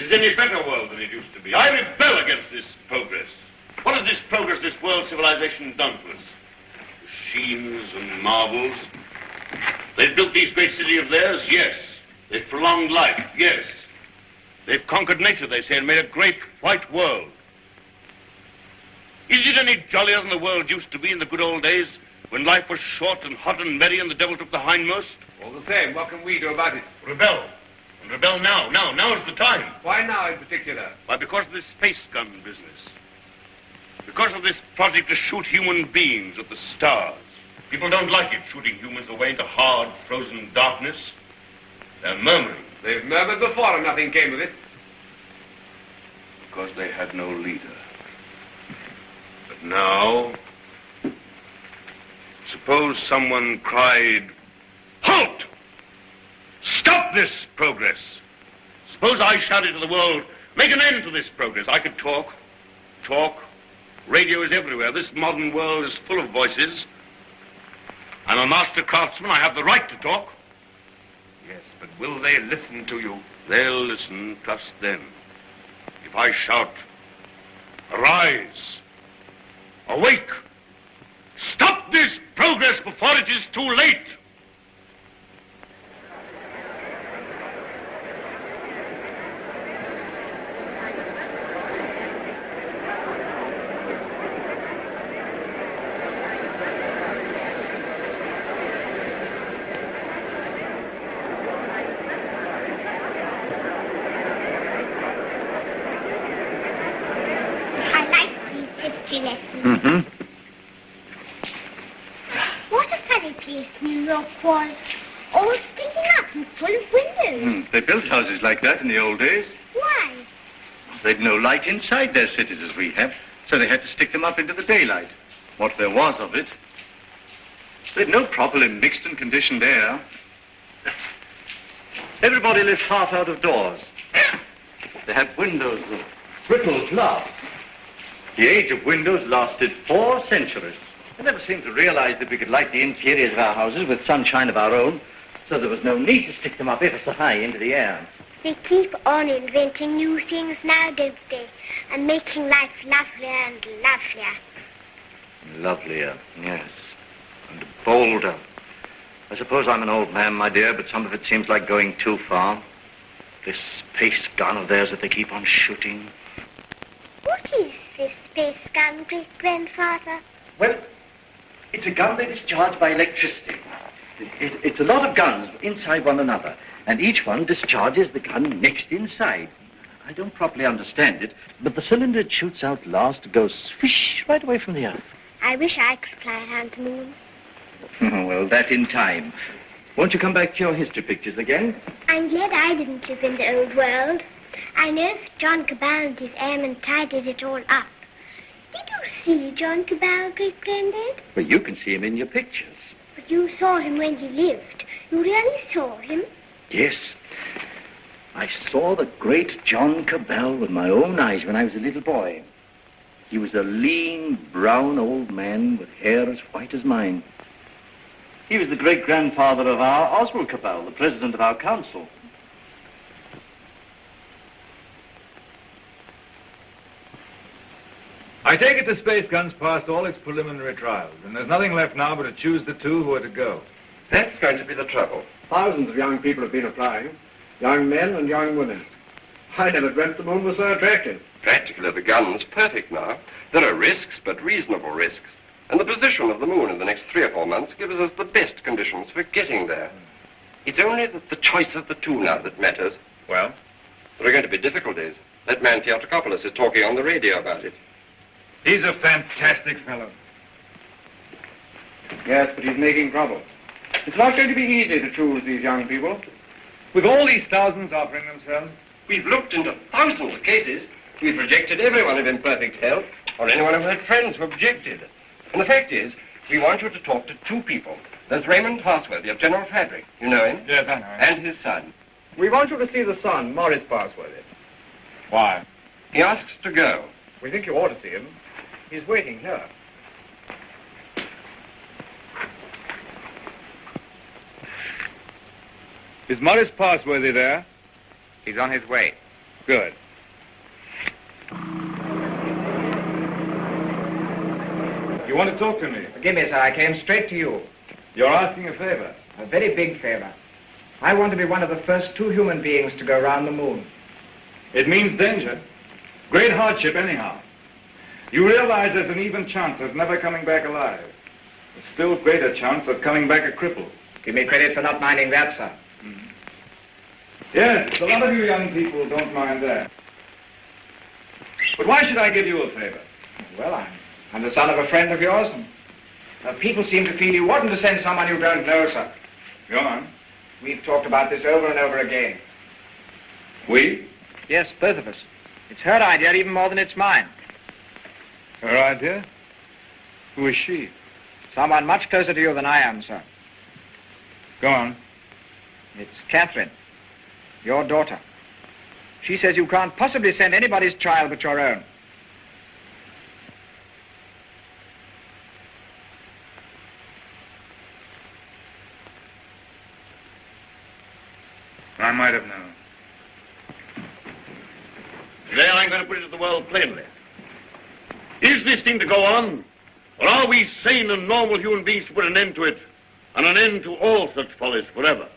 is any better world than it used to be. I rebel against this progress. What has this progress, this world civilization done to us? Machines and marvels. They've built these great cities of theirs, yes. They've prolonged life, yes. They've conquered nature, they say, and made a great white world. Is it any jollier than the world used to be in the good old days, when life was short and hot and merry and the devil took the hindmost? All the same, what can we do about it? Rebel. And rebel now. Now's the time. Why now in particular? Why, because of this space gun business. Because of this project to shoot human beings at the stars. People don't like it, shooting humans away into hard, frozen darkness. They're murmuring. They've murmured before and nothing came of it. Because they had no leader. But now, suppose someone cried, "Halt! Stop this progress!" Suppose I shouted to the world, "Make an end to this progress." I could talk. Radio is everywhere. This modern world is full of voices. I'm a master craftsman. I have the right to talk. Yes, but will they listen to you? They'll listen, trust them. If I shout, "Arise! Awake! Stop this progress before it is too late!" Mm-hmm. What a funny place New York was. All sticking up and full of windows. They built houses like that in the old days. Why? They'd no light inside their cities as we have, so they had to stick them up into the daylight. What there was of it. They'd no properly mixed and conditioned air. Everybody lived half out of doors. They had windows of brittle glass. The age of windows lasted 4 centuries. I never seemed to realize that we could light the interiors of our houses with sunshine of our own, so there was no need to stick them up ever so high into the air. They keep on inventing new things now, don't they? And making life lovelier and lovelier. Lovelier, yes. And bolder. I suppose I'm an old man, my dear, but some of it seems like going too far. This space gun of theirs that they keep on shooting. What is this space gun, great-grandfather? Well, it's a gun that is charged by electricity. It's a lot of guns inside one another, and each one discharges the gun next inside. I don't properly understand it, but the cylinder it shoots out last goes swish right away from the earth. I wish I could fly around the moon. Well, that in time. Won't you come back to your history pictures again? I'm glad I didn't live in the old world. I know if John Cabal and his airmen tidied it all up. Did you see John Cabal, great-granddad? Well, you can see him in your pictures. But you saw him when he lived. You really saw him? Yes. I saw the great John Cabal with my own eyes when I was a little boy. He was a lean, brown old man with hair as white as mine. He was the great-grandfather of our Oswald Cabal, the president of our council. I take it the space gun's passed all its preliminary trials, and there's nothing left now but to choose the 2 who are to go. That's going to be the trouble. Thousands of young people have been applying. Young men and young women. I never dreamt the moon was so attractive. Practically, the gun's perfect now. There are risks, but reasonable risks. And the position of the moon in the next 3 or 4 months gives us the best conditions for getting there. It's only the choice of the 2 now that matters. Well? There are going to be difficulties. That man Theotokopoulos is talking on the radio about it. He's a fantastic fellow. Yes, but he's making trouble. It's not going to be easy to choose these young people. With all these thousands offering themselves? We've looked into thousands of cases. We've rejected everyone of imperfect health, or anyone who had friends who objected. And the fact is, we want you to talk to 2 people. There's Raymond Parsworthy of General Fabric. You know him? Yes, I know him. And his son. We want you to see the son, Morris Parsworthy. Why? He asks to go. We think you ought to see him. He's waiting here. Is Morris Parsworthy there? He's on his way. Good. You want to talk to me? Forgive me, sir. I came straight to you. You're asking a favor. A very big favor. I want to be one of the first 2 human beings to go around the moon. It means danger. Great hardship, anyhow. You realize there's an even chance of never coming back alive. A still greater chance of coming back a cripple. Give me credit for not minding that, sir. Yes, a lot of you young people don't mind that. But why should I give you a favor? Well, I'm the son of a friend of yours, and people seem to feel you oughtn't to send someone you don't know, sir. Go on. We've talked about this over and over again. We? Yes, both of us. It's her idea even more than it's mine. Her idea? Who is she? Someone much closer to you than I am, sir. Go on. It's Catherine, your daughter. She says you can't possibly send anybody's child but your own. I might have known. Today I'm going to put it to the world plainly. Is this thing to go on? Or are we sane and normal human beings to put an end to it, and an end to all such follies forever?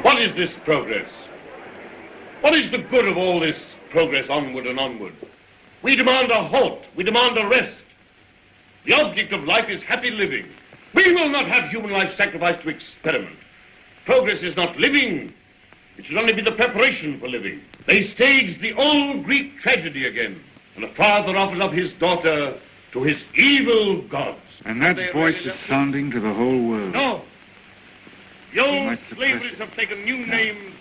What is this progress? What is the good of all this progress onward and onward? We demand a halt. We demand a rest. The object of life is happy living. We will not have human life sacrificed to experiment. Progress is not living. It should only be the preparation for living. They staged the old Greek tragedy again, and a father offers up his daughter to his evil gods. And that voice is sounding to the whole world. No. The They old might suppress slaveries have taken new names.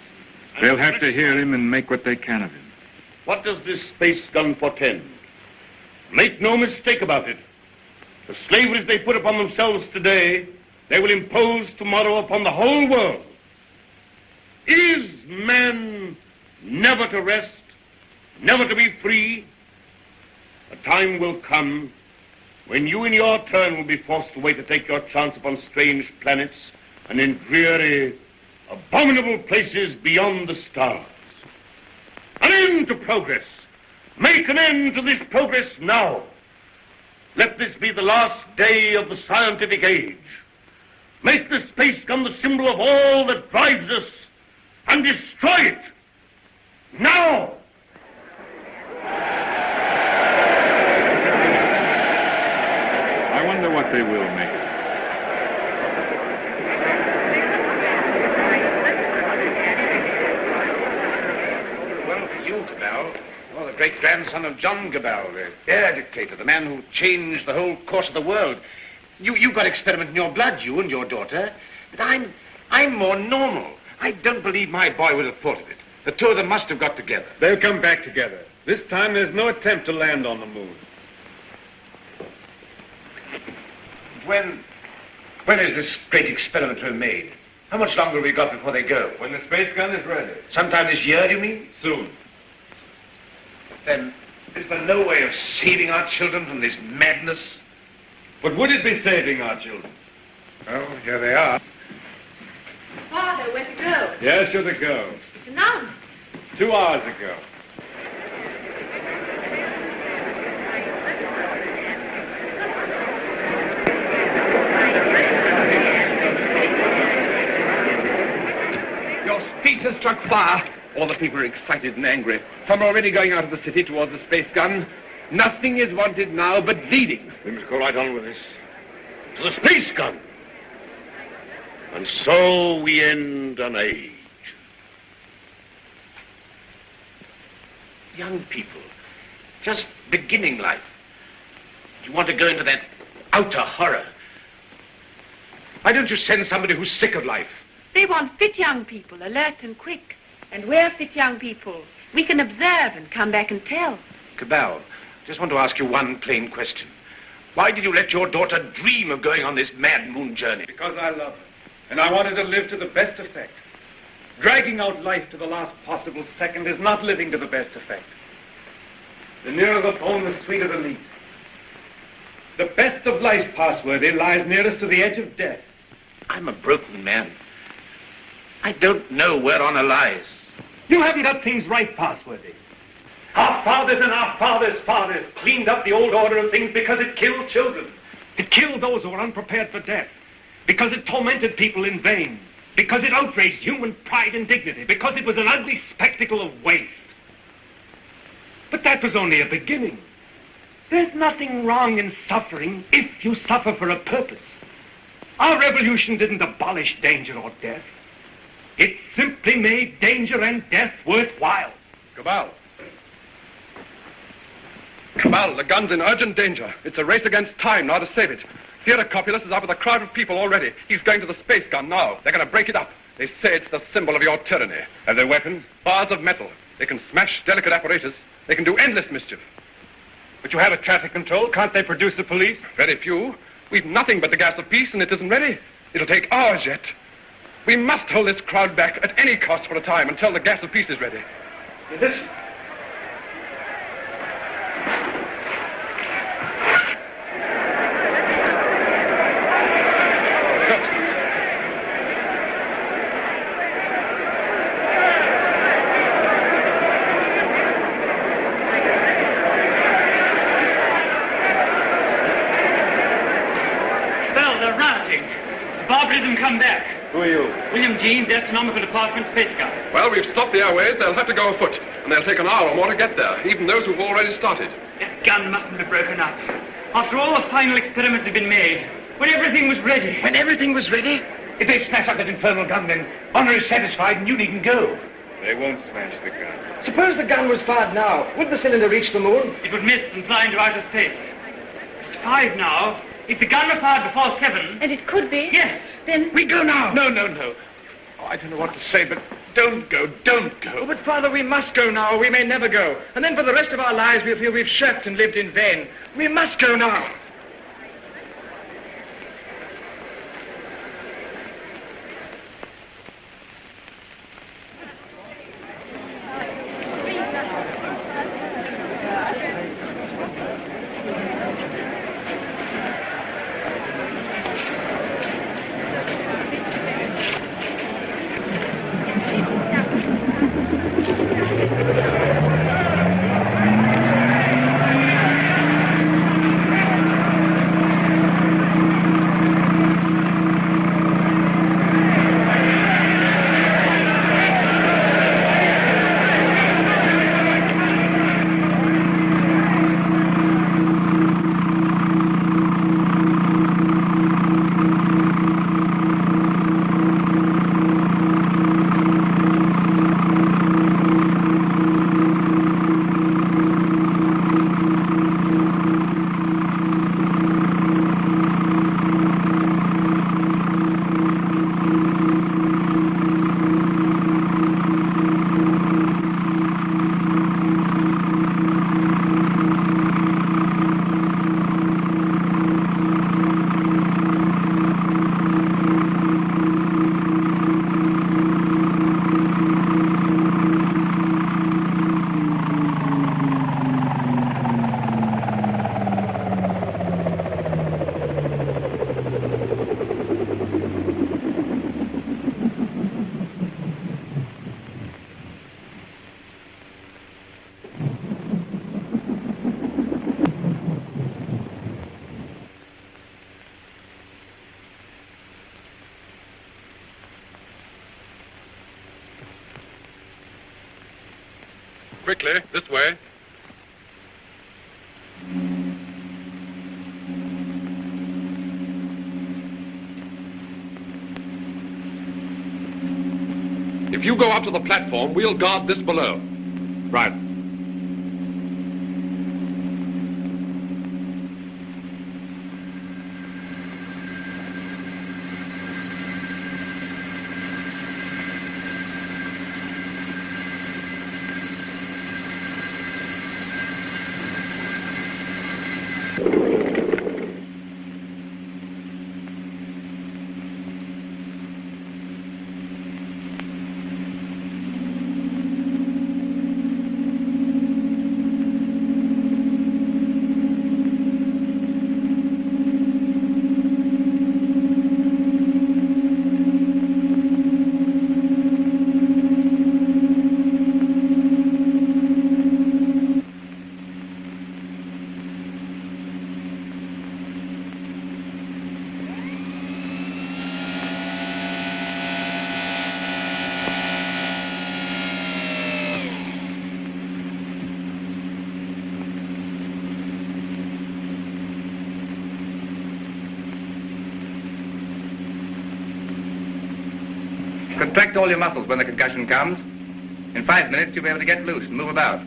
and They'll have to hear him and make what they can of him. What does this space gun portend? Make no mistake about it. The slaveries they put upon themselves today, they will impose tomorrow upon the whole world. Is man never to rest, never to be free? A time will come when you in your turn will be forced away to take your chance upon strange planets and in dreary, abominable places beyond the stars. An end to progress. Make an end to this progress now. Let this be the last day of the scientific age. Make the space gun the symbol of all that drives us, and destroy it. Now! I wonder what they will make it. Well, for you, Cabell. Well, the great-grandson of John Cabell, the air dictator, the man who changed the whole course of the world. You've got experiment in your blood, you and your daughter. But I'm more normal. I don't believe my boy would have thought of it. The two of them must have got together. They'll come back together. This time there's no attempt to land on the moon. When is this great experiment to be made? How much longer have we got before they go? When the space gun is ready. Sometime this year, do you mean? Soon. Then, is there no way of saving our children from this madness? But would it be saving our children? Well, here they are. Father, where to go? Yes, you're to go. It's announced. 2 hours ago. Your speech has struck fire. All the people are excited and angry. Some are already going out of the city towards the space gun. Nothing is wanted now but leading. We must go right on with this. To the space gun. And so we end an age. Young people, just beginning life. You want to go into that outer horror. Why don't you send somebody who's sick of life? They want fit young people, alert and quick. And we're fit young people. We can observe and come back and tell. Cabell, Just want to ask you one plain question. Why did you let your daughter dream of going on this mad moon journey? Because I love her. And I wanted to live to the best effect. Dragging out life to the last possible second is not living to the best effect. The nearer the bone, the sweeter the meat. The best of life, Passworthy, lies nearest to the edge of death. I'm a broken man. I don't know where honor lies. You haven't got things right, Passworthy. Our fathers and our fathers' fathers cleaned up the old order of things because it killed children. It killed those who were unprepared for death. Because it tormented people in vain. Because it outraged human pride and dignity. Because it was an ugly spectacle of waste. But that was only a beginning. There's nothing wrong in suffering if you suffer for a purpose. Our revolution didn't abolish danger or death. It simply made danger and death worthwhile. Cabal. Cabal, the gun's in urgent danger. It's a race against time now to save it. Theodocopulus is up with a crowd of people already. He's going to the space gun now. They're going to break it up. They say it's the symbol of your tyranny. Have they weapons? Bars of metal. They can smash delicate apparatus. They can do endless mischief. But you have a traffic control. Can't they produce the police? Very few. We've nothing but the gas of peace, and it isn't ready. It'll take hours yet. We must hold this crowd back at any cost for a time until the gas of peace is ready. Listen. Barbarism come back. Who are you? William Jeans, Astronomical Department, Space Guard. Well, we've stopped the airways. They'll have to go afoot, and they'll take an hour or more to get there, even those who've already started. That gun mustn't have broken up. After all the final experiments had been made, when everything was ready. When everything was ready? If they smash up that infernal gun, then honor is satisfied and you needn't go. They won't smash the gun. Suppose the gun was fired now. Would the cylinder reach the moon? It would miss and fly into outer space. It's 5 now. If the gun were fired before 7... And it could be? Yes. Then... We go now. No. Oh, I don't know what to say, but don't go. Oh, but, Father, we must go now, or we may never go. And then for the rest of our lives, we'll feel we've shirked and lived in vain. We must go now. Quickly, this way. If you go up to the platform, we'll guard this below. Right. Contract all your muscles when the concussion comes. In 5 minutes, you'll be able to get loose and move about.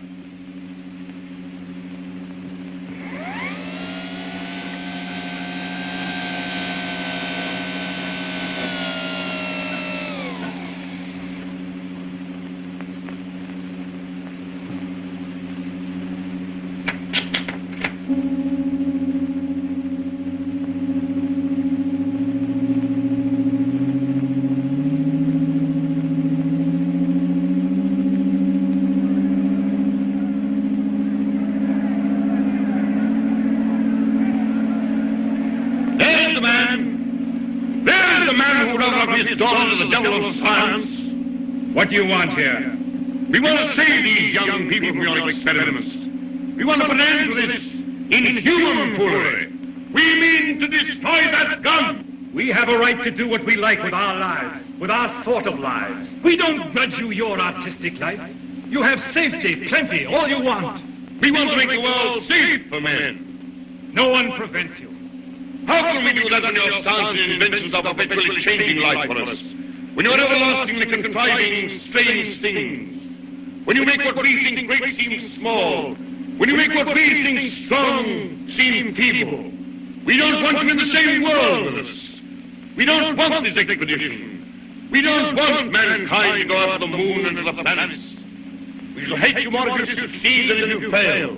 What do you want here? We want to save these young people from your experiments. We want to put an end to this inhuman foolery. We mean to destroy that gun. We have a right to do what we like with our lives, with our sort of lives. We don't grudge you your artistic life. You have safety, plenty, all you want. We want to make the world safe for men. No one prevents you. How can we do that when your science and inventions are perpetually changing life for us? When you're everlastingly contriving strange things. When you make what we think great seem small. When you make what we think strong seem feeble. We don't want you in the same world with us. We don't want this expedition. We don't want mankind to go out to the moon and to the planets. We shall hate you more if you succeed than if you fail.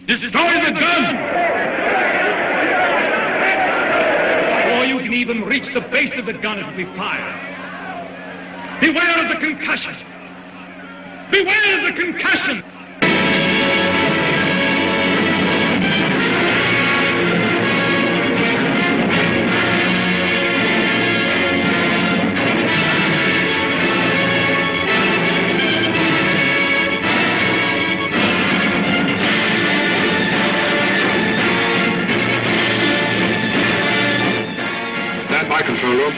Destroy the gun! Before you can even reach the base of the gun, it will be fired. Beware of the concussion! Beware of the concussion! Stand by, control room.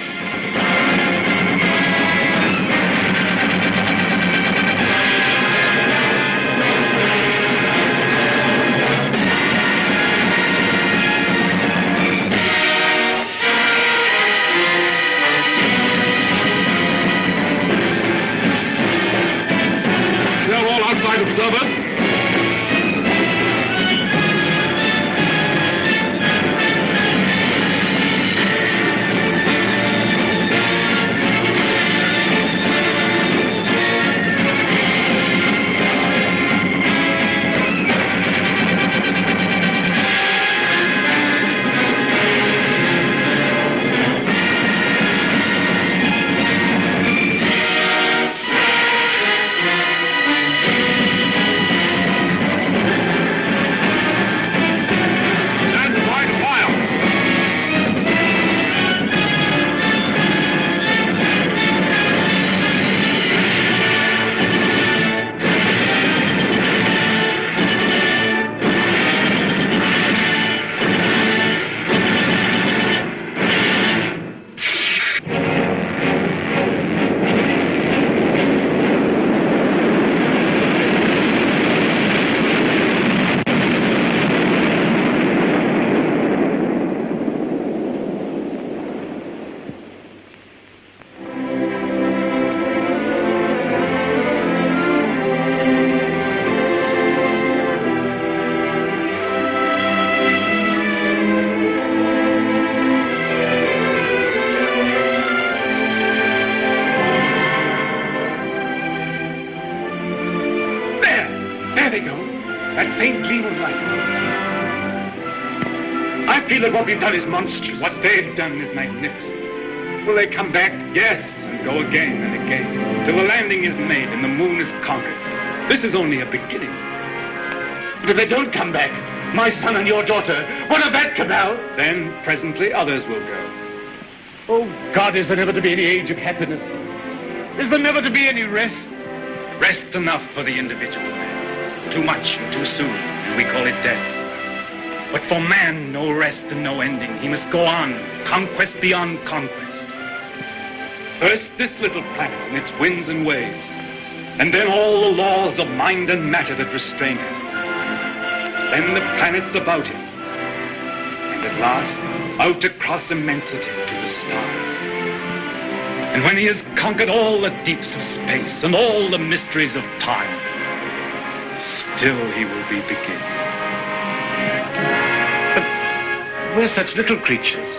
Observers. That what we've done is monstrous. What they've done is magnificent. Will they come back? Yes, and go again and again, till the landing is made and the moon is conquered. This is only a beginning. But if they don't come back, my son and your daughter, what of that, Cabal? Then, presently, others will go. Oh, God, is there never to be any age of happiness? Is there never to be any rest? Rest enough for the individual man. Too much and too soon, and we call it death. But for man, no rest and no ending. He must go on, conquest beyond conquest. First, this little planet and its winds and waves, and then all the laws of mind and matter that restrain him. Then the planets about him, and at last, out across immensity to the stars. And when he has conquered all the deeps of space and all the mysteries of time, still he will be beginning. But we're such little creatures.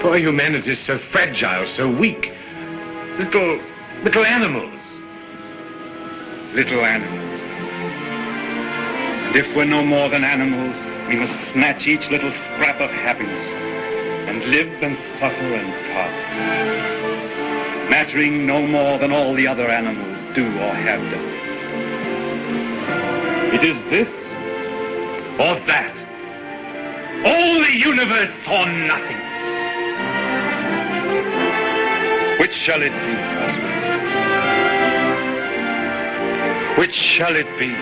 Poor humanity is so fragile, so weak. Little animals. Little animals. And if we're no more than animals, we must snatch each little scrap of happiness and live and suffer and pass, mattering no more than all the other animals do or have done. It is this or that. All the universe or nothingness. Which shall it be, Oswald? Which shall it be?